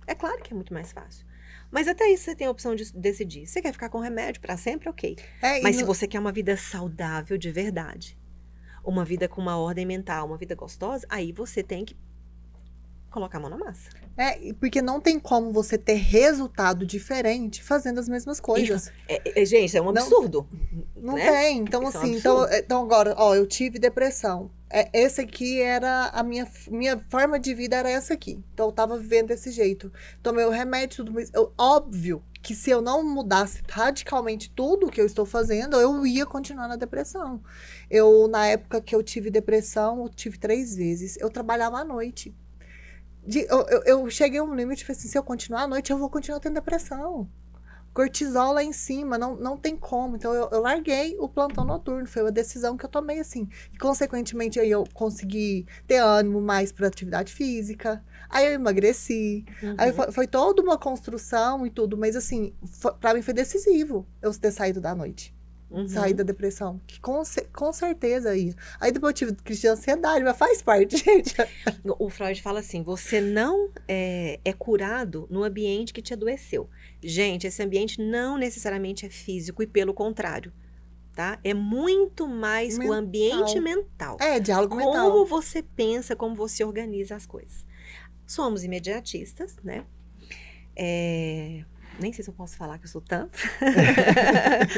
É claro que é muito mais fácil. Mas até isso você tem a opção de decidir. Você quer ficar com remédio para sempre? Ok. Mas se você quer uma vida saudável de verdade, uma vida com uma ordem mental, uma vida gostosa, aí você tem que colocar a mão na massa. Porque não tem como você ter resultado diferente fazendo as mesmas coisas. Gente, é um absurdo. Não tem. Então, assim, então agora, ó, eu tive depressão. Essa aqui era a minha forma de vida, era essa aqui. Então, eu tava vivendo desse jeito. Tomei o remédio, tudo mais. Óbvio que se eu não mudasse radicalmente tudo que eu estou fazendo, eu ia continuar na depressão. Na época que eu tive depressão, eu tive 3 vezes. Eu trabalhava à noite. Eu cheguei a um limite, falei assim, se eu continuar à noite, eu vou continuar tendo depressão. Cortisol lá em cima, não tem como. Então, eu larguei o plantão noturno. Foi uma decisão que eu tomei, assim. E, consequentemente, aí eu consegui ter ânimo mais para atividade física. Aí eu emagreci. Aí foi toda uma construção e tudo. Mas, assim, para mim foi decisivo eu ter saído da noite. Sair da depressão. Que com certeza ia. Aí depois eu tive crise de ansiedade, mas faz parte, gente. O Freud fala assim, você não é curado no ambiente que te adoeceu. Gente, esse ambiente não necessariamente é físico e pelo contrário, tá? É muito mais o ambiente mental. Diálogo mental. Como você pensa, como você organiza as coisas. Somos imediatistas, né? Nem sei se eu posso falar que eu sou tanto.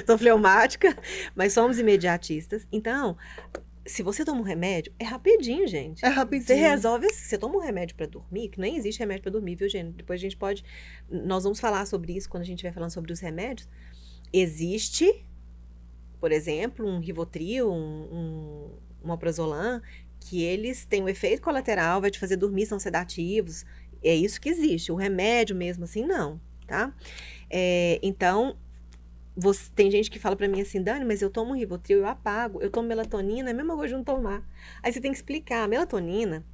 Sou fleumática, mas somos imediatistas. Então, se você toma um remédio, é rapidinho, gente. É rapidinho. Você resolve assim. Você toma um remédio pra dormir, que nem existe remédio pra dormir, viu, gente? Depois a gente pode... Nós vamos falar sobre isso quando a gente estiver falando sobre os remédios. Existe, por exemplo, um Rivotril, um Alprazolam, que eles têm um efeito colateral, vai te fazer dormir, são sedativos. É isso que existe. O remédio mesmo assim, não. Tá? Então, tem gente que fala pra mim assim, Dani, mas eu tomo Rivotril, eu apago, eu tomo melatonina, é a mesma coisa de não tomar. Aí você tem que explicar, a melatonina,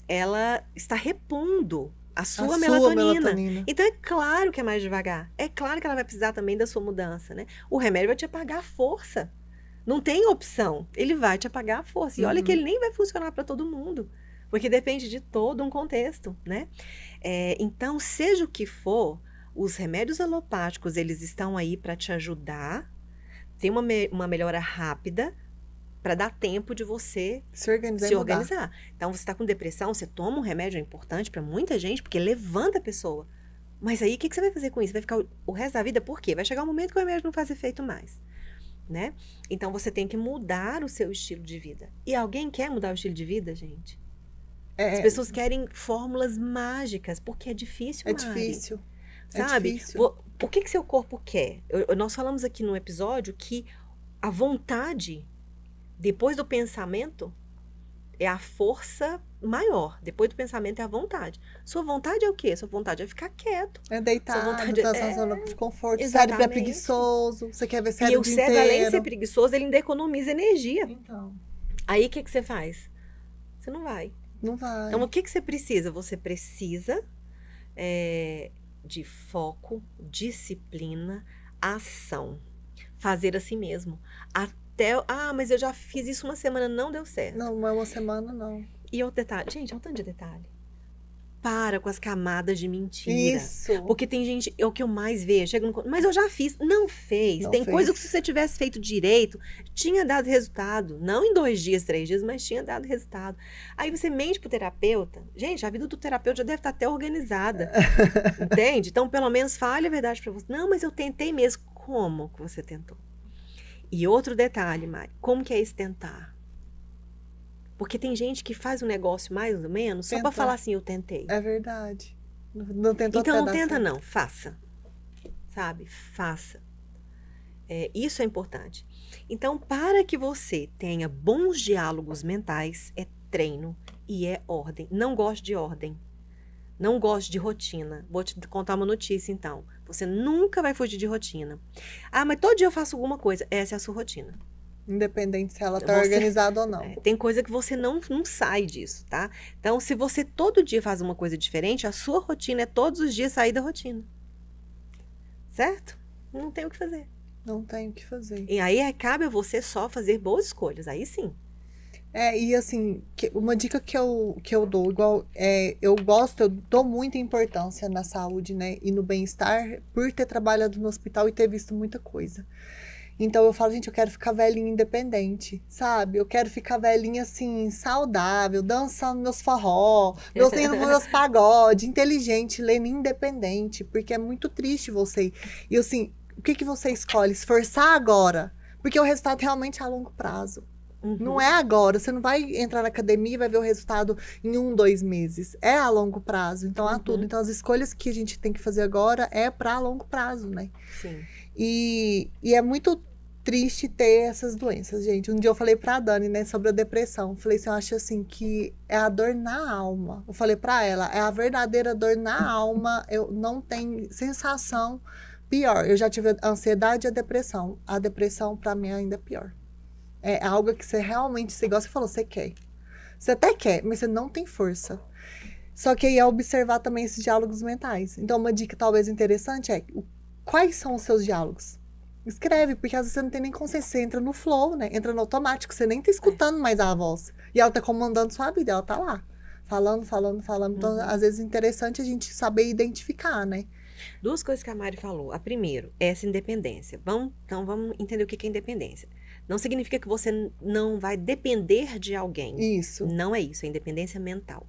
ela está repondo a sua melatonina. Então, é claro que é mais devagar. É claro que ela vai precisar também da sua mudança, né? O remédio vai te apagar a força. Não tem opção. Ele vai te apagar a força. E olha que ele nem vai funcionar para todo mundo. Porque depende de todo um contexto, né? Então, seja o que for, os remédios alopáticos, eles estão aí para te ajudar, ter uma melhora rápida, para dar tempo de você se organizar. Então, você está com depressão, você toma um remédio, é importante para muita gente, porque levanta a pessoa. Mas aí, o que você vai fazer com isso? Vai ficar o resto da vida? Por quê? Vai chegar um momento que o remédio não faz efeito mais, né? Então, você tem que mudar o seu estilo de vida. E alguém quer mudar o estilo de vida, gente? As É, pessoas querem fórmulas mágicas, porque é difícil, é Mari. difícil. Sabe? É difícil. O que seu corpo quer? Nós falamos aqui no episódio que a vontade, depois do pensamento, é a força maior. Depois do pensamento é a vontade. Sua vontade é o quê? Sua vontade é ficar quieto. É Sua deitado, vontade tá na zona de conforto. O cérebro é exatamente. preguiçoso. Você quer ver E série o o dia cérebro, além de ser inteiro. preguiçoso, ele ainda economiza energia. Então, Aí o que você faz? Você não vai. não vai. Então, o que você precisa? Você precisa de foco, disciplina, ação. Fazer assim mesmo. Mas eu já fiz isso uma semana, não deu certo. Não é uma semana, não. E outro detalhe. Gente, é um tanto de detalhe. Para com as camadas de mentira. Isso. Porque tem gente, é o que eu mais vejo. Chega no, mas eu já fiz. Não fez. Não Tem fez. coisa que se você tivesse feito direito, tinha dado resultado. Não em 2 dias, 3 dias, mas tinha dado resultado. Aí você mente pro terapeuta. Gente, a vida do terapeuta já deve estar até organizada. Entende? Então, pelo menos, fale a verdade pra você. Não, mas eu tentei mesmo. Como que você tentou? E outro detalhe, Mari. Como que é esse tentar? Porque tem gente que faz um negócio mais ou menos só pra Tenta. falar assim, eu tentei. É verdade. Não tentou Então até não dar tenta certo. não, faça. Sabe? Faça. Isso é importante. Então, para que você tenha bons diálogos mentais, é treino e é ordem. Não gosto de ordem. Não gosto de rotina. Vou te contar uma notícia, então. Você nunca vai fugir de rotina. Ah, mas todo dia eu faço alguma coisa. Essa é a sua rotina. Independente se ela tá Você- organizada ou não. Tem coisa que você não sai disso, tá? Então, se você todo dia faz uma coisa diferente, a sua rotina é todos os dias sair da rotina. Certo? Não tem o que fazer. Não tem o que fazer. E aí cabe a você só fazer boas escolhas. Aí sim. E assim, uma dica que eu dou, igual, eu dou muita importância na saúde, né, e no bem-estar, por ter trabalhado no hospital e ter visto muita coisa. Então eu falo, gente, eu quero ficar velhinha independente, sabe? Eu quero ficar velhinha, assim, saudável, dançando meus forró, indo nos meus pagode, inteligente, lendo independente, porque é muito triste você. E assim, o que você escolhe? Esforçar agora, porque o resultado realmente é a longo prazo. Uhum. Não é agora, você não vai entrar na academia e vai ver o resultado em 1, 2 meses. É a longo prazo, então há tudo. Então as escolhas que a gente tem que fazer agora é para longo prazo, né? Sim. E é muito triste ter essas doenças, gente. Um dia eu falei pra Dani, né, sobre a depressão. Falei assim, eu acho assim que é a dor na alma. Eu falei pra ela, é a verdadeira dor na alma. Eu não tenho sensação pior. Eu já tive a ansiedade e a depressão. A depressão pra mim ainda é pior. É algo que você realmente, você gosta, você falou, você quer. Você até quer, mas você não tem força. Só que aí é observar também esses diálogos mentais. Então, uma dica talvez interessante é quais são os seus diálogos? Escreve, porque às vezes você não tem nem consciência, você entra no flow, né? Entra no automático, você nem tá escutando mais a voz. E ela tá comandando sua vida, ela tá lá. Falando. Então, às vezes é interessante a gente saber identificar, né? 2 coisas que a Mari falou. A primeiro, essa independência. Então vamos entender o que é independência. Não significa que você não vai depender de alguém. Isso. Não é isso, é independência mental.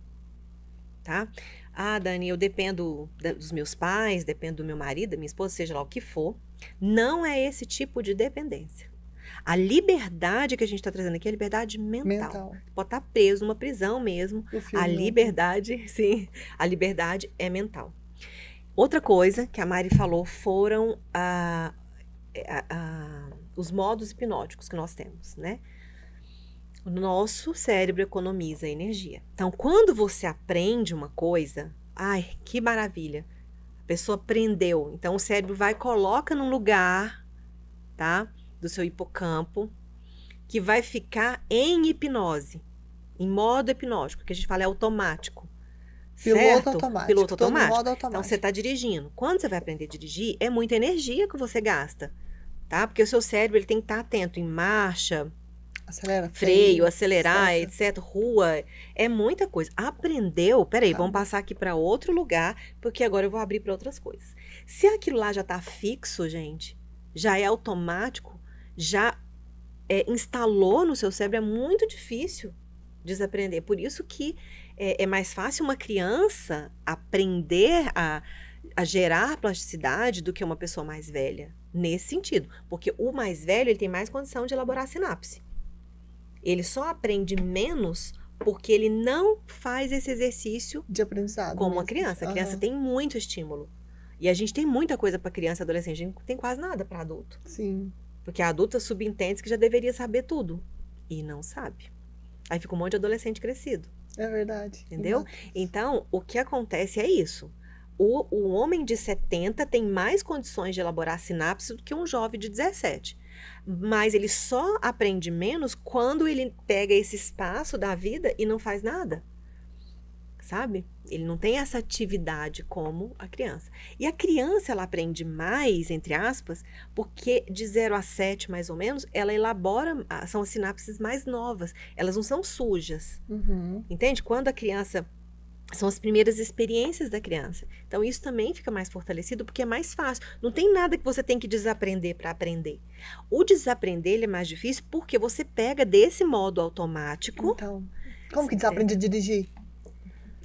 Tá? Ah, Dani, eu dependo dos meus pais, dependo do meu marido, da minha esposa, seja lá o que for. Não é esse tipo de dependência. A liberdade que a gente está trazendo aqui é liberdade mental. Pode estar preso numa prisão mesmo. A liberdade, sim, a liberdade é mental. Outra coisa que a Mari falou foram os modos hipnóticos que nós temos, né? O nosso cérebro economiza energia. Então, quando você aprende uma coisa, ai, que maravilha. A pessoa aprendeu. Então, o cérebro vai e coloca num lugar, tá? Do seu hipocampo, que vai ficar em hipnose, em modo hipnótico, que a gente fala é automático. Piloto certo? automático. Piloto Todo automático. modo automático. Então, você está dirigindo. Quando você vai aprender a dirigir, é muita energia que você gasta, tá? Porque o seu cérebro ele tem que estar atento em marcha, acelera, freio, acelerar, etc. Rua, é muita coisa. Aprendeu, peraí, vamos passar aqui para outro lugar, porque agora eu vou abrir para outras coisas. Se aquilo lá já está fixo, gente, já é automático, já instalou no seu cérebro, é muito difícil desaprender. Por isso que é mais fácil uma criança aprender a gerar plasticidade do que uma pessoa mais velha, nesse sentido. Porque o mais velho ele tem mais condição de elaborar a sinapse. Ele só aprende menos Porque ele não faz esse exercício De aprendizado como a mesmo. criança. A criança Aham. tem muito estímulo. E a gente tem muita coisa para criança e adolescente. A gente não tem quase nada para adulto. Sim, Porque a adulta subentende que já deveria saber tudo. E não sabe. Aí fica um monte de adolescente crescido. é verdade. Entendeu? Exato. Então, o que acontece é isso. O homem de 70 tem mais condições de elaborar sinapse do que um jovem de 17. Mas ele só aprende menos quando ele pega esse espaço da vida e não faz nada. Sabe? Ele não tem essa atividade como a criança. E a criança, ela aprende mais, entre aspas, porque de 0 a 7, mais ou menos, ela elabora, são as sinapses mais novas. Elas não são sujas. Uhum. Entende? Quando a criança... São as primeiras experiências da criança. Então, isso também fica mais fortalecido porque é mais fácil. Não tem nada que você tem que desaprender para aprender. O desaprender ele é mais difícil porque você pega desse modo automático. Então, como que Você desaprende a dirigir?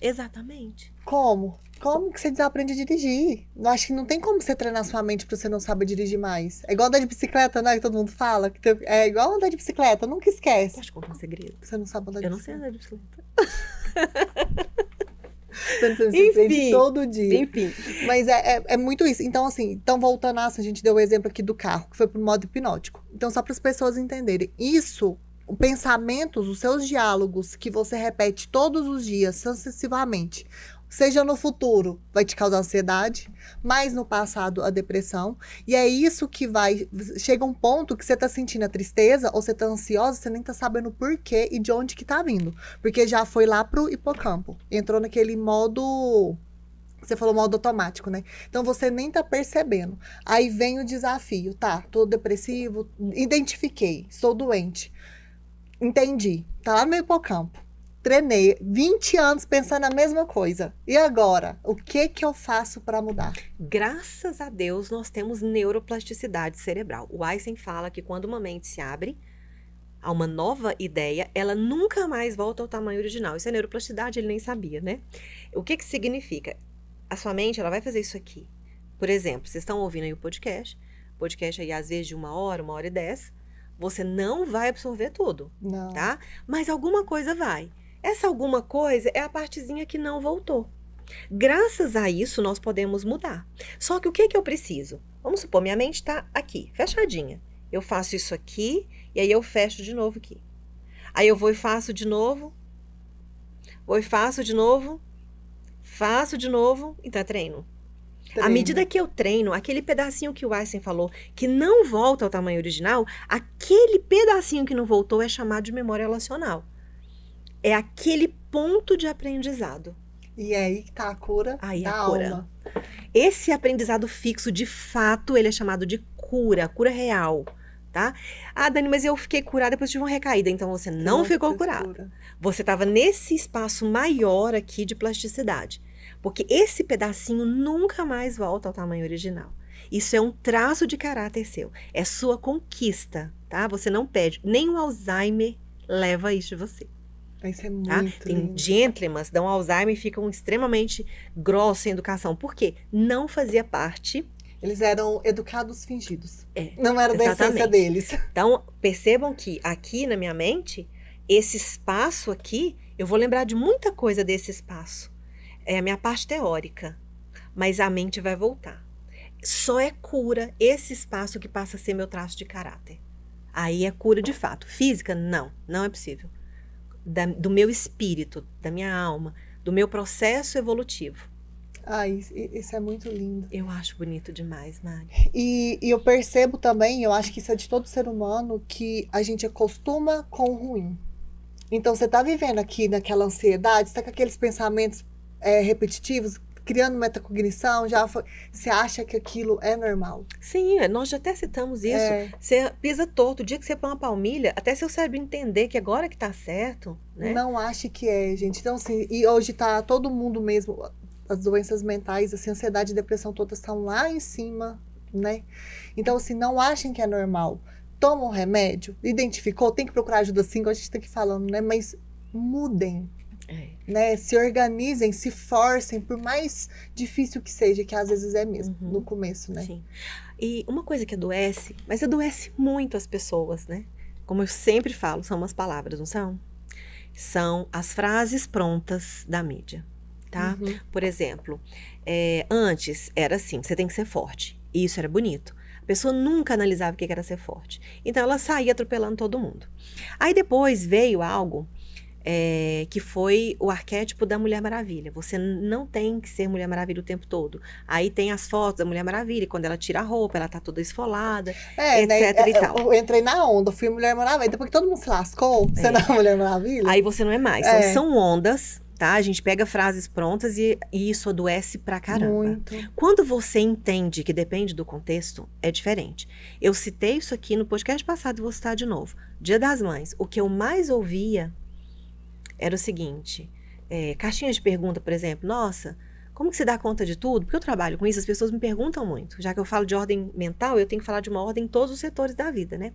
Exatamente. Como? Como que você desaprende a dirigir? Eu acho que não tem como você treinar sua mente pra você não saber dirigir mais. É igual andar de bicicleta, né? Que todo mundo fala. É igual andar de bicicleta, nunca esquece. Posso te contar um segredo? Você não sabe andar de Eu não sei bicicleta. andar de bicicleta. Você se aprende Enfim. todo dia. Enfim. Mas é muito isso. Então, assim, então voltando a gente deu o exemplo aqui do carro, que foi pro modo hipnótico. Então, só para as pessoas entenderem. Isso, pensamentos, os seus diálogos que você repete todos os dias, sucessivamente, seja no futuro, vai te causar ansiedade, mais no passado, a depressão. E é isso que vai... Chega um ponto que você tá sentindo a tristeza, ou você tá ansiosa, você nem tá sabendo por quê e de onde que tá vindo. Porque já foi lá pro hipocampo. Entrou naquele modo... Você falou modo automático, né? Então, você nem tá percebendo. Aí vem o desafio. Tá, tô depressivo, identifiquei, estou doente. Entendi. Tá lá no meu hipocampo. Treinei 20 anos pensando a mesma coisa. E agora? O que que eu faço para mudar? Graças a Deus, nós temos neuroplasticidade cerebral. O Einstein fala que quando uma mente se abre a uma nova ideia, ela nunca mais volta ao tamanho original. Isso é neuroplasticidade, ele nem sabia, né? O que que significa? A sua mente, ela vai fazer isso aqui. Por exemplo, vocês estão ouvindo aí o podcast aí às vezes de 1 hora e 10, você não vai absorver tudo, Não. tá? Mas alguma coisa vai. Essa alguma coisa é a partezinha que não voltou. Graças a isso, nós podemos mudar. Só que o que que eu preciso? Vamos supor, minha mente está aqui, fechadinha. Eu faço isso aqui, e aí eu fecho de novo aqui. Aí eu vou e faço de novo. Vou e faço de novo. Faço de novo. Então é treino. À medida que eu treino, aquele pedacinho que o Einstein falou, que não volta ao tamanho original, aquele pedacinho que não voltou é chamado de memória relacional. É aquele ponto de aprendizado. E aí que tá a cura Aí da a cura. alma. Esse aprendizado fixo, de fato, ele é chamado de cura real, tá? Ah, Dani, mas eu fiquei curada, depois tive uma recaída. Então, você não ficou curada. Você estava nesse espaço maior aqui de plasticidade. Porque esse pedacinho nunca mais volta ao tamanho original. Isso é um traço de caráter seu. É sua conquista, tá? Você não perde. Nem o Alzheimer leva isso de você. Isso é Tá? muito Tem lindo. gentlemans, dão Alzheimer e ficam extremamente grossos em educação. Por quê? Não fazia parte. Eles eram educados fingidos. É, Não era da essência exatamente. deles. Então, percebam que aqui na minha mente, esse espaço aqui, eu vou lembrar de muita coisa desse espaço. É a minha parte teórica, mas a mente vai voltar. Só é cura esse espaço que passa a ser meu traço de caráter. Aí é cura de fato. Física, não é possível. Do meu espírito, da minha alma, do meu processo evolutivo. Isso é muito lindo. Eu acho bonito demais, Mari. E eu percebo também, eu acho que isso é de todo ser humano, que a gente acostuma com o ruim. Então, você tá vivendo aqui naquela ansiedade, você tá com aqueles pensamentos repetitivos, criando metacognição, você acha que aquilo é normal. Sim, nós já até citamos isso. Você pisa torto, o dia que você põe uma palmilha, até seu cérebro entender que agora que tá certo, né? Não ache que é, gente. Então, assim, e hoje tá todo mundo mesmo, as doenças mentais, assim, ansiedade e depressão todas estão lá em cima, né? Então, assim, não achem que é normal. Toma um remédio, identificou, tem que procurar ajuda sim, igual a gente tá aqui falando, né? Mas mudem. Né? Se organizem, se forcem, por mais difícil que seja, que às vezes é mesmo, no começo, né? Sim. E uma coisa que adoece, mas adoece muito as pessoas, né? Como eu sempre falo, são umas palavras, não são? são as frases prontas da mídia, tá? Uhum. Por exemplo, antes era assim, você tem que ser forte. E isso era bonito. A pessoa nunca analisava o que era ser forte. Então, ela saía atropelando todo mundo. Aí, depois veio algo que foi o arquétipo da Mulher Maravilha. Você não tem que ser Mulher Maravilha o tempo todo. Aí tem as fotos da Mulher Maravilha, e quando ela tira a roupa, ela tá toda esfolada, etc. e tal. Eu entrei na onda, fui Mulher Maravilha. Depois que todo mundo se lascou, você não é Mulher Maravilha? Aí você não é mais. Então, são ondas, tá? A gente pega frases prontas e isso adoece pra caramba. Muito. Quando você entende que depende do contexto, é diferente. Eu citei isso aqui no podcast passado e vou citar de novo. Dia das Mães. O que eu mais ouvia era o seguinte, caixinhas de pergunta, por exemplo, nossa, como que você dá conta de tudo? Porque eu trabalho com isso, as pessoas me perguntam muito. Já que eu falo de ordem mental, eu tenho que falar de uma ordem em todos os setores da vida, né?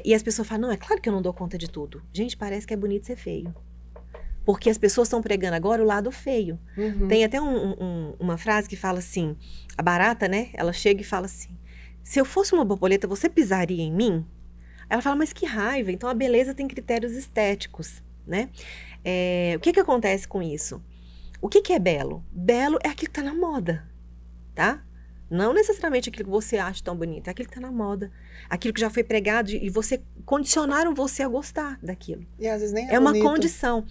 E as pessoas falam, não, é claro que eu não dou conta de tudo. Gente, parece que é bonito ser feio. Porque as pessoas estão pregando agora o lado feio. Uhum. Tem até uma frase que fala assim, a barata, né? Ela chega e fala assim, se eu fosse uma borboleta, você pisaria em mim? Ela fala, mas que raiva, então a beleza tem critérios estéticos, né? O que acontece com isso? O que é belo? Belo é aquilo que tá na moda, tá? Não necessariamente aquilo que você acha tão bonito, é aquilo que tá na moda. Aquilo que já foi pregado e condicionaram você a gostar daquilo. E às vezes nem é uma bonito. condição.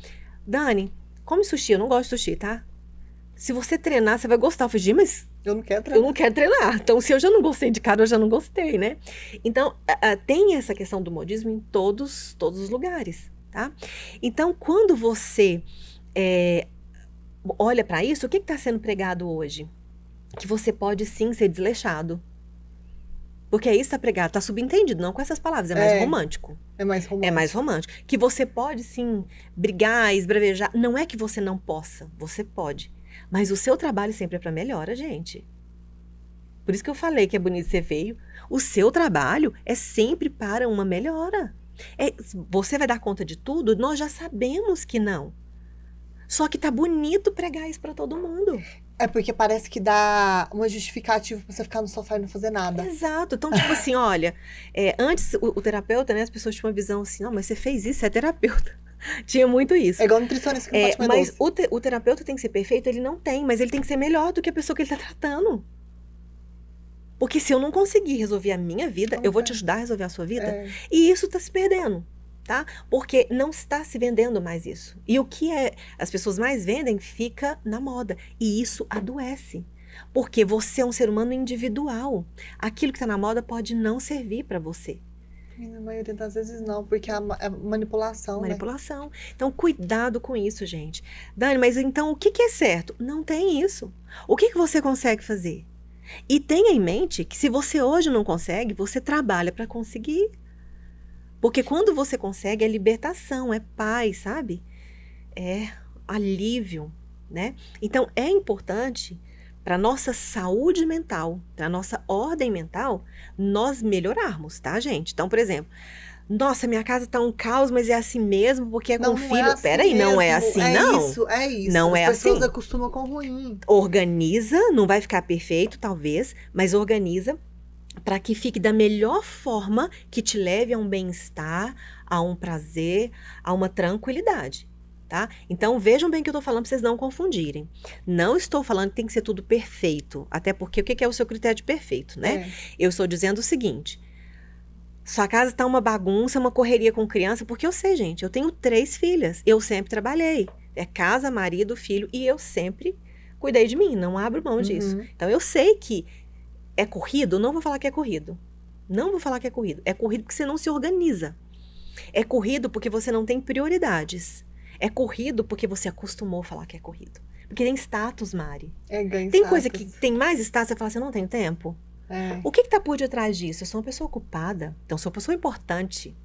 Dani, come sushi, eu não gosto de sushi, tá? Se você treinar, você vai gostar. Eu falei, mas eu não quero treinar. Eu não quero treinar. Então, se eu já não gostei de cara, eu já não gostei, né? Então, tem essa questão do modismo em todos os lugares, tá? Então, quando você olha para isso, o que está sendo pregado hoje? Que você pode sim ser desleixado. Porque aí está pregado, está subentendido, não com essas palavras, é mais romântico. É mais romântico. É mais romântico. Que você pode sim brigar, esbravejar. Não é que você não possa, você pode. Mas o seu trabalho sempre é para melhora, gente. Por isso que eu falei que é bonito ser feio. O seu trabalho é sempre para uma melhora. Você vai dar conta de tudo? Nós já sabemos que não. Só que tá bonito pregar isso para todo mundo. É porque parece que dá uma justificativa pra você ficar no sofá e não fazer nada. Exato. Então, tipo assim, olha, antes o terapeuta, né, as pessoas tinham uma visão assim, não, mas você fez isso, você é terapeuta. Tinha muito isso. É igual nutricionista que não pode comer mas doce. o terapeuta tem que ser perfeito? Ele não tem, mas ele tem que ser melhor do que a pessoa que ele tá tratando. Porque se eu não conseguir resolver a minha vida, eu vou te ajudar a resolver a sua vida. E isso tá se perdendo, tá? Porque não está se vendendo mais isso. E o que as pessoas mais vendem fica na moda. E isso adoece. Porque você é um ser humano individual. Aquilo que tá na moda pode não servir para você. E na maioria das vezes não, porque é manipulação, Manipulação. Né? Então, cuidado com isso, gente. Dani, mas então o que é certo? Não tem isso. O que você consegue fazer? E tenha em mente que se você hoje não consegue, você trabalha para conseguir. Porque quando você consegue, é libertação, é paz, sabe? É alívio, né? Então, é importante para nossa saúde mental, para nossa ordem mental, nós melhorarmos, tá, gente? Então, por exemplo, nossa, minha casa tá um caos, mas é assim mesmo, porque com filho. É assim Peraí, não é assim, não. É isso. Não é assim. As pessoas acostumam com ruim. Organiza, não vai ficar perfeito, talvez, mas organiza para que fique da melhor forma que te leve a um bem-estar, a um prazer, a uma tranquilidade. Tá? Então, vejam bem o que eu estou falando para vocês não confundirem. Não estou falando que tem que ser tudo perfeito. Até porque o que é o seu critério de perfeito, né? Eu estou dizendo o seguinte. Sua casa está uma bagunça, uma correria com criança. Porque eu sei, gente, eu tenho 3 filhas. Eu sempre trabalhei. É casa, marido, filho. E eu sempre cuidei de mim. Não abro mão disso. Então, eu sei que é corrido. Não vou falar que é corrido. Não vou falar que é corrido. É corrido porque você não se organiza. É corrido porque você não tem prioridades. É corrido porque você acostumou a falar que é corrido. Porque tem status, Mari. Tem coisa que tem mais status, você fala assim, eu não tenho tempo. O que tá por detrás disso? Eu sou uma pessoa ocupada. Então, sou uma pessoa importante.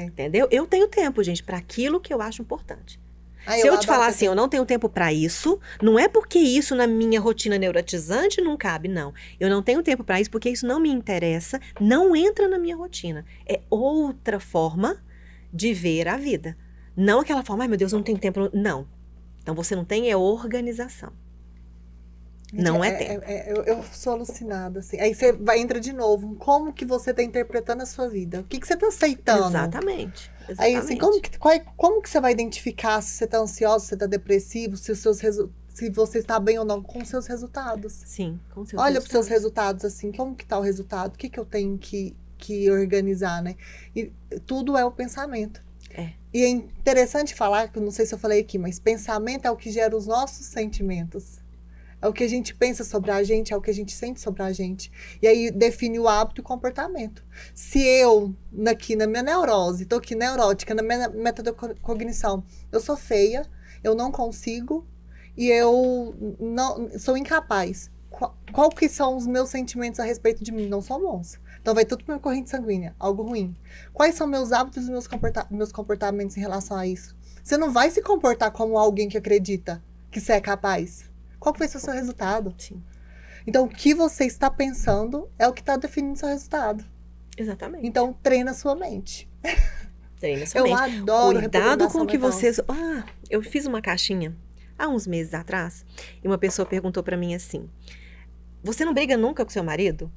Entendeu? Eu tenho tempo, gente, para aquilo que eu acho importante. Se eu te falar assim, eu não tenho tempo para isso, não é porque isso na minha rotina neurotizante não cabe, não. Eu não tenho tempo para isso porque isso não me interessa, não entra na minha rotina. É outra forma de ver a vida. Não aquela forma, ai meu Deus, eu não tenho tempo. Não. Então você não tem, é organização. Gente, Não é tempo. eu sou alucinada, assim. Aí você entra de novo. Como que você tá interpretando a sua vida? O que que você tá aceitando? Exatamente. Aí, assim, Exatamente. como que você vai identificar se você tá ansioso, se você tá depressivo, se se você está bem ou não com os seus resultados? Sim, com seus Olha para os seus resultados. resultados, assim, como que tá o resultado? O que que eu tenho que organizar, né? E tudo é o pensamento. É. E é interessante falar, que eu não sei se eu falei aqui, mas pensamento é o que gera os nossos sentimentos. É o que a gente pensa sobre a gente, é o que a gente sente sobre a gente. E aí define o hábito e o comportamento. Se eu, aqui na minha neurose, tô aqui neurótica, na minha metacognição, eu sou feia, eu não consigo e eu não sou incapaz. Qual que são os meus sentimentos a respeito de mim? Não são bons. Então vai tudo para minha corrente sanguínea, algo ruim. Quais são meus hábitos e meus comportamentos em relação a isso? Você não vai se comportar como alguém que acredita que você é capaz. Qual que vai ser o seu resultado? Sim. Então, o que você está pensando é o que está definindo seu resultado. Exatamente. Então, treina sua mente. Treina sua Eu mente. adoro Cuidado com o que mental. vocês... eu fiz uma caixinha há uns meses atrás e uma pessoa perguntou pra mim assim: você não briga nunca com seu marido?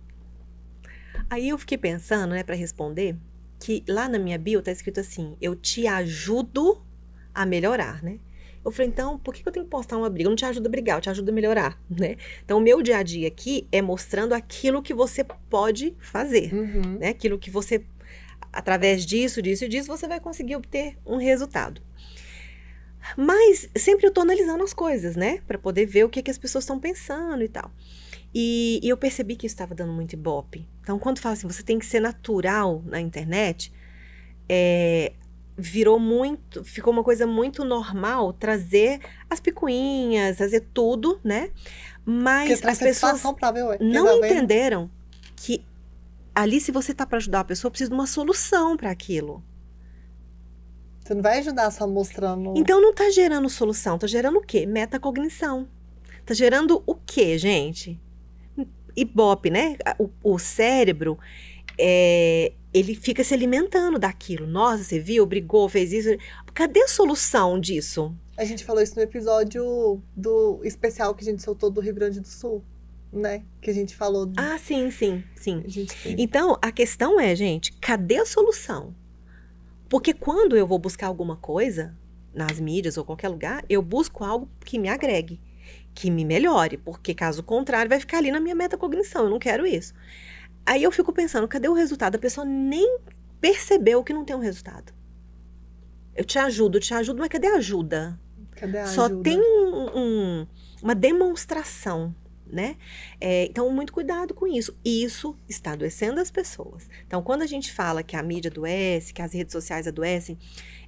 Aí eu fiquei pensando, né, pra responder, que lá na minha bio tá escrito assim: eu te ajudo a melhorar, né? Eu falei, então, por que eu tenho que postar uma briga? Eu não te ajudo a brigar, eu te ajudo a melhorar, né? Então, o meu dia a dia aqui é mostrando aquilo que você pode fazer, Uhum. né? Aquilo que você, através disso, disso e disso, você vai conseguir obter um resultado. Mas sempre eu tô analisando as coisas, né? Pra poder ver o que, que as pessoas estão pensando e tal. E eu percebi que isso estava dando muito ibope. Então, quando fala assim, você tem que ser natural na internet, ficou uma coisa muito normal trazer as picuinhas, trazer tudo, né? Mas as pessoas não entenderam que ali, se você tá para ajudar a pessoa, precisa de uma solução para aquilo. Você não vai ajudar só mostrando. Então não tá gerando solução, tá gerando o quê? Metacognição. Tá gerando o quê, gente? Ibope, né? O cérebro, ele fica se alimentando daquilo. Nossa, você viu, brigou, fez isso. Cadê a solução disso? A gente falou isso no episódio do especial que a gente soltou do Rio Grande do Sul, né? Que a gente falou. Ah, sim, sim, sim. Gente... Então, a questão é, gente, cadê a solução? Porque quando eu vou buscar alguma coisa, nas mídias ou qualquer lugar, eu busco algo que me agregue, que me melhore, porque caso contrário vai ficar ali na minha metacognição, eu não quero isso. Aí eu fico pensando, cadê o resultado? A pessoa nem percebeu que não tem um resultado. Eu te ajudo, mas cadê a ajuda? Cadê a Só ajuda? tem uma demonstração, né? Então, muito cuidado com isso. Isso está adoecendo as pessoas. Então, quando a gente fala que a mídia adoece, que as redes sociais adoecem,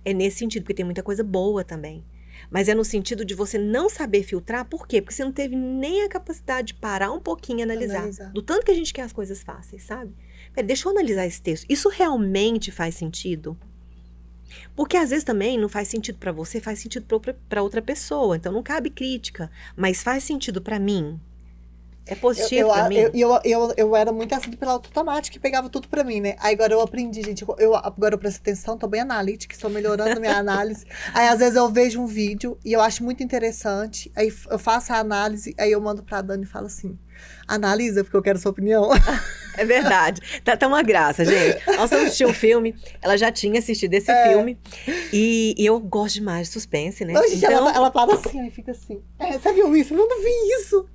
é nesse sentido, porque tem muita coisa boa também. Mas é no sentido de você não saber filtrar. Por quê? Porque você não teve nem a capacidade de parar um pouquinho e analisar. Do tanto que a gente quer as coisas fáceis, sabe? Pera, deixa eu analisar esse texto. Isso realmente faz sentido? Porque às vezes também não faz sentido para você, faz sentido para outra pessoa. Então não cabe crítica. Mas faz sentido para mim? É positivo pra mim? Eu era muito assim pela automática que pegava tudo pra mim, né? Aí agora eu aprendi, gente. Agora eu presto atenção, tô bem analítica, estou melhorando minha análise. Aí às vezes eu vejo um vídeo e eu acho muito interessante. Aí eu faço a análise, aí eu mando pra Dani e falo assim: analisa, porque eu quero sua opinião. É verdade. Tá uma graça, gente. Nós vamos assistir um filme. Ela já tinha assistido esse filme. E eu gosto demais de suspense, né? Hoje então, ela para assim, e fica assim. Você viu isso? Eu não vi isso.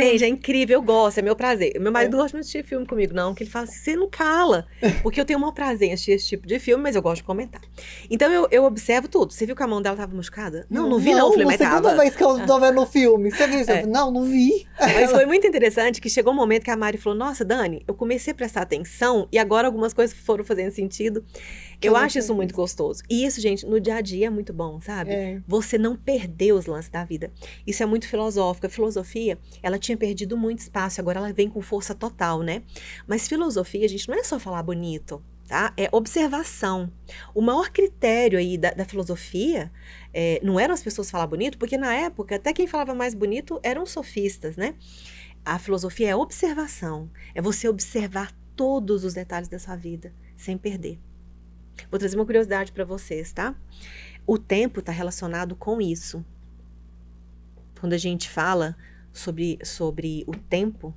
Gente, é incrível, eu gosto, é meu prazer. Meu marido gosta muito de assistir filme comigo, não, que ele fala assim, você não cala. Porque eu tenho o maior prazer em assistir esse tipo de filme, mas eu gosto de comentar. Então eu observo tudo. Você viu que a mão dela tava machucada? Não vi não. Eu falei, mas tava. Segunda vez que eu tô vendo o filme. Você viu isso? Não vi. Mas foi muito interessante que chegou um momento que a Mari falou, nossa, Dani, eu comecei a prestar atenção e agora algumas coisas foram fazendo sentido. Eu acho isso muito gostoso. E isso, gente, no dia a dia é muito bom, sabe? Você não perder os lances da vida. Isso é muito filosófico. A filosofia, ela tinha perdido muito espaço, agora ela vem com força total, né? Mas filosofia, gente, não é só falar bonito, tá? É observação. O maior critério aí da filosofia não eram as pessoas falar bonito, porque na época, até quem falava mais bonito eram sofistas, né? A filosofia é observação. É você observar todos os detalhes da sua vida, sem perder. Vou trazer uma curiosidade para vocês, tá? O tempo está relacionado com isso. Quando a gente fala sobre o tempo,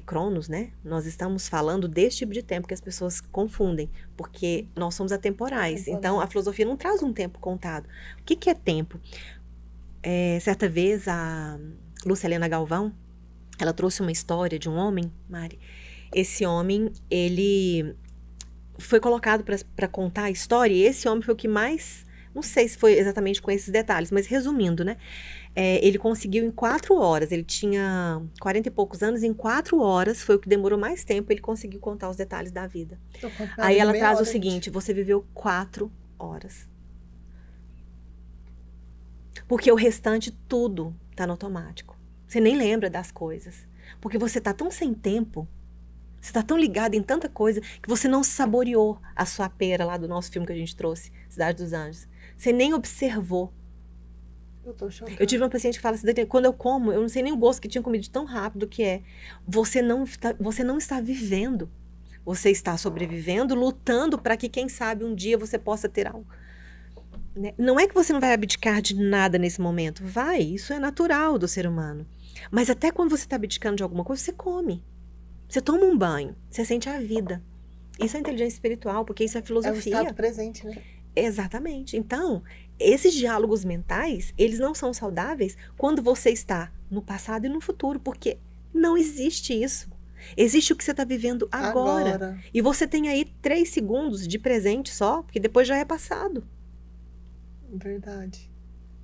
Cronos, né? Nós estamos falando desse tipo de tempo que as pessoas confundem, porque nós somos atemporais. Então, a filosofia não traz um tempo contado. O que é tempo? Certa vez, a Lúcia Helena Galvão, ela trouxe uma história de um homem, Mari. Esse homem, ele foi colocado para contar a história, e esse homem foi o que mais... Não sei se foi exatamente com esses detalhes, mas resumindo, né? Ele conseguiu em 4 horas, ele tinha 40 e poucos anos, em 4 horas, foi o que demorou mais tempo, ele conseguiu contar os detalhes da vida. Aí ela traz o seguinte, você viveu 4 horas. Porque o restante tudo tá no automático. Você nem lembra das coisas. Porque você tá tão sem tempo, você tá tão ligado em tanta coisa, que você não saboreou a sua pera lá do nosso filme que a gente trouxe, Cidade dos Anjos. Você nem observou. Eu tô chocada. Eu tive uma paciente que fala assim, quando eu como, eu não sei nem o gosto que tinha comido de tão rápido que é. Você não está vivendo. Você está sobrevivendo, lutando para que, quem sabe, um dia você possa ter algo. Né? Não é que você não vai abdicar de nada nesse momento. Vai, isso é natural do ser humano. Mas até quando você está abdicando de alguma coisa, você come. Você toma um banho, você sente a vida. Isso é inteligência espiritual, porque isso é filosofia. É o estado presente, né? Exatamente. Então, esses diálogos mentais, eles não são saudáveis quando você está no passado e no futuro, porque não existe isso. Existe o que você está vivendo agora. E você tem aí 3 segundos de presente só, porque depois já é passado. Verdade.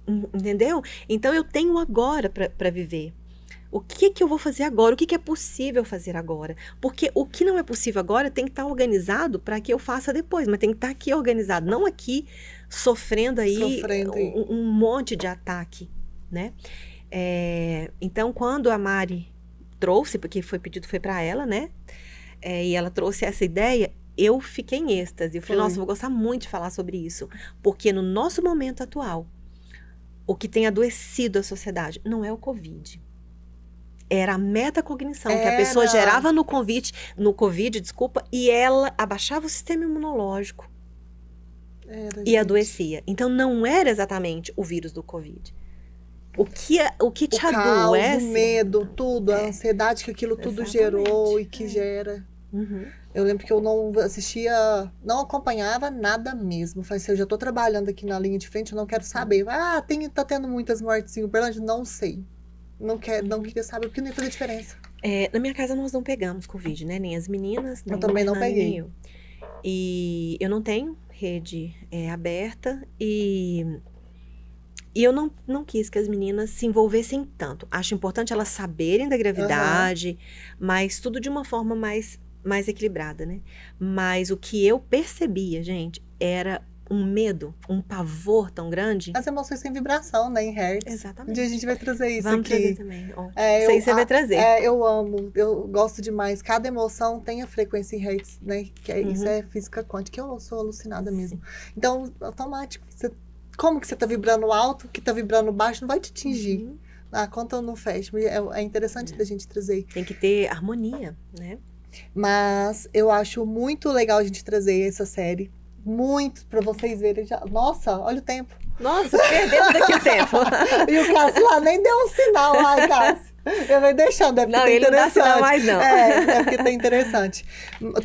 Entendeu? Então, eu tenho agora para viver. O que eu vou fazer agora? O que é possível fazer agora? Porque o que não é possível agora tem que estar organizado para que eu faça depois, mas tem que estar aqui organizado, não aqui sofrendo aí um monte de ataque, né? Então, quando a Mari trouxe, porque foi pedido, foi para ela, né? E ela trouxe essa ideia, eu fiquei em êxtase. Eu falei, nossa, eu vou gostar muito de falar sobre isso, porque no nosso momento atual, o que tem adoecido a sociedade não é o Covid. Era a metacognição que a pessoa gerava no Covid, e ela abaixava o sistema imunológico e adoecia. Então, não era exatamente o vírus do Covid. O que te adoece... O medo, tudo, a ansiedade que aquilo tudo gerou e que gera. Uhum. Eu lembro que eu não assistia, não acompanhava nada mesmo. Falei assim, eu já tô trabalhando aqui na linha de frente, eu não quero saber. Tá tendo muitas mortes em Uberlândia? Não sei. Não queria saber, porque não ia fazer diferença. Na minha casa nós não pegamos Covid, né? Nem as meninas, nem eu também não peguei. Nem eu. E eu não tenho rede aberta e eu não quis que as meninas se envolvessem tanto. Acho importante elas saberem da gravidade, mas tudo de uma forma mais equilibrada, né? Mas o que eu percebia, gente, era um medo, um pavor tão grande. As emoções têm vibração, né, em hertz. Exatamente. Um dia a gente vai trazer isso Vamos aqui. trazer também. Isso aí você vai trazer. Eu amo, eu gosto demais. Cada emoção tem a frequência em hertz, né? Isso é física quântica, eu sou alucinada mesmo. Então, automático. Como que você tá vibrando alto, que tá vibrando baixo, não vai te atingir. A conta não fecha. É interessante da gente trazer. Tem que ter harmonia, né? Mas eu acho muito legal a gente trazer essa série. Muito, pra vocês verem já. Nossa, olha o tempo. Nossa, perdemos daqui o tempo. E o Cássio lá nem deu um sinal, ai, Cássio. Eu vou deixando, é porque não, tá ele interessante. Não dá sinal mais, não. É porque tá interessante.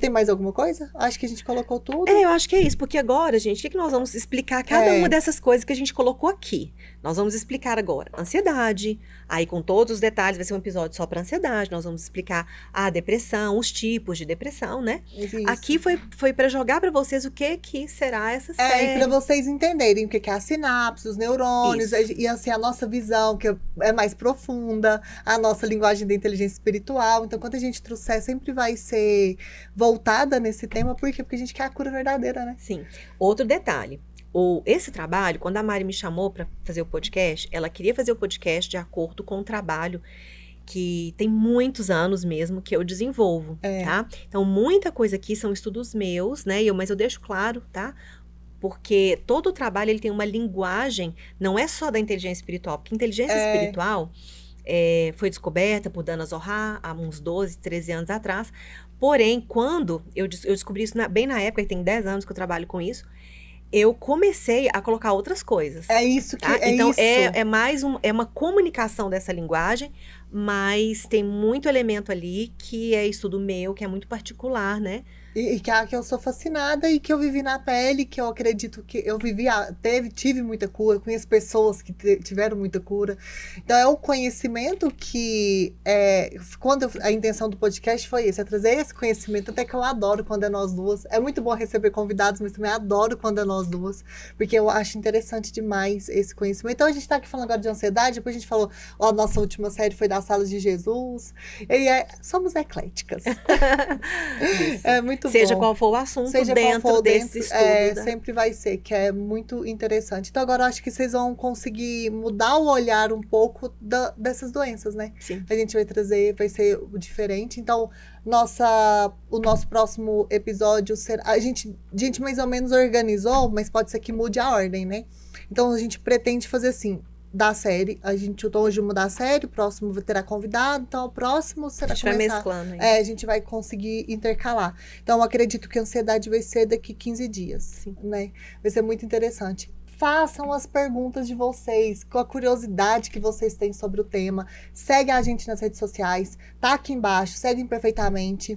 Tem mais alguma coisa? Acho que a gente colocou tudo. Eu acho que é isso, porque agora, gente, o que nós vamos explicar cada uma dessas coisas que a gente colocou aqui? Nós vamos explicar agora ansiedade, aí com todos os detalhes, vai ser um episódio só para ansiedade, nós vamos explicar a depressão, os tipos de depressão, né? Isso. Aqui foi para jogar para vocês o que será essa série. E para vocês entenderem o que é a sinapse, os neurônios, e assim, a nossa visão, que é mais profunda, a nossa linguagem da inteligência espiritual. Então, quando a gente trouxer, sempre vai ser voltada nesse tema. Por quê? Porque a gente quer a cura verdadeira, né? Sim. Outro detalhe. Esse trabalho, quando a Mari me chamou para fazer o podcast, ela queria fazer o podcast de acordo com o trabalho que tem muitos anos mesmo que eu desenvolvo, tá? Então, muita coisa aqui são estudos meus, né? Mas eu deixo claro, tá? Porque todo o trabalho, ele tem uma linguagem, não é só da inteligência espiritual, porque inteligência espiritual foi descoberta por Dana Zohar há uns 12, 13 anos atrás. Porém, quando eu descobri isso bem na época, que tem 10 anos que eu trabalho com isso, eu comecei a colocar outras coisas. É isso que tá? é Então, isso. é mais é uma comunicação dessa linguagem, mas tem muito elemento ali que é estudo meu, que é muito particular, né? E que eu sou fascinada e que eu vivi na pele, que eu acredito que eu vivi, tive muita cura, conheço pessoas que tiveram muita cura. Então é o conhecimento que, a intenção do podcast foi esse, é trazer esse conhecimento, até que eu adoro quando é nós duas. É muito bom receber convidados, mas também adoro quando é nós duas, porque eu acho interessante demais esse conhecimento. Então a gente tá aqui falando agora de ansiedade, depois a gente falou, a nossa última série foi das salas de Jesus, e somos ecléticas. É muito Seja bom. qual for o assunto, Seja dentro qual for desse estudo. sempre vai ser, que é muito interessante. Então agora eu acho que vocês vão conseguir mudar o olhar um pouco dessas doenças, né? Sim. A gente vai trazer, vai ser diferente. Então, o nosso próximo episódio será... A gente mais ou menos organizou, mas pode ser que mude a ordem, né? Então a gente pretende fazer assim, da série, então hoje mudar a série, o próximo terá convidado, então o próximo será A gente vai mesclando aí. a gente vai conseguir intercalar. Então eu acredito que a ansiedade vai ser daqui 15 dias, Sim. né? Vai ser muito interessante. Façam as perguntas de vocês, com a curiosidade que vocês têm sobre o tema. Segue a gente nas redes sociais, tá aqui embaixo, seguem perfeitamente.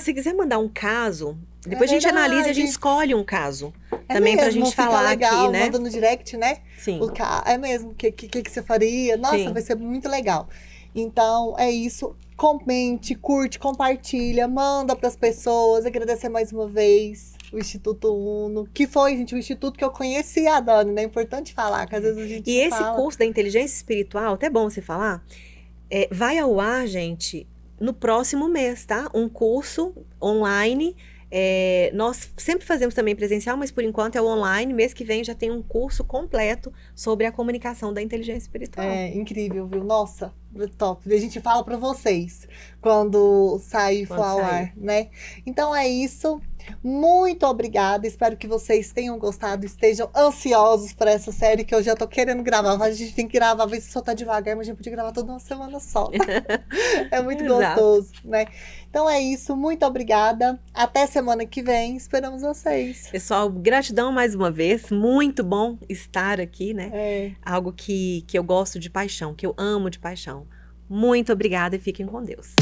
Se quiser mandar um caso, depois a gente analisa e a gente escolhe um caso. Também mesmo, pra gente falar legal, aqui, né? Manda no direct, né? Sim. É mesmo, o que você faria? Nossa, Sim. vai ser muito legal. Então, é isso. Comente, curte, compartilha, manda pras pessoas. Agradecer mais uma vez o Instituto Uno, que foi, gente, o instituto que eu conheci a Dani, né? É importante falar, que às vezes a gente E esse fala. curso da inteligência espiritual, até bom você falar, vai ao ar, gente, no próximo mês, tá? Um curso online. Nós sempre fazemos também presencial, mas por enquanto é o online. Mês que vem já tem um curso completo sobre a comunicação da inteligência espiritual. É incrível, viu? Nossa, top. A gente fala pra vocês quando sair for ao ar, né? Então é isso. Muito obrigada. Espero que vocês tenham gostado, estejam ansiosos para essa série que eu já tô querendo gravar. A gente tem que gravar, às vezes só tá devagar, mas a gente podia gravar toda uma semana só. É muito gostoso, né? Então é isso. Muito obrigada. Até semana que vem. Esperamos vocês. Pessoal, gratidão mais uma vez. Muito bom estar aqui, né? Algo que eu gosto de paixão, que eu amo de paixão. Muito obrigada e fiquem com Deus.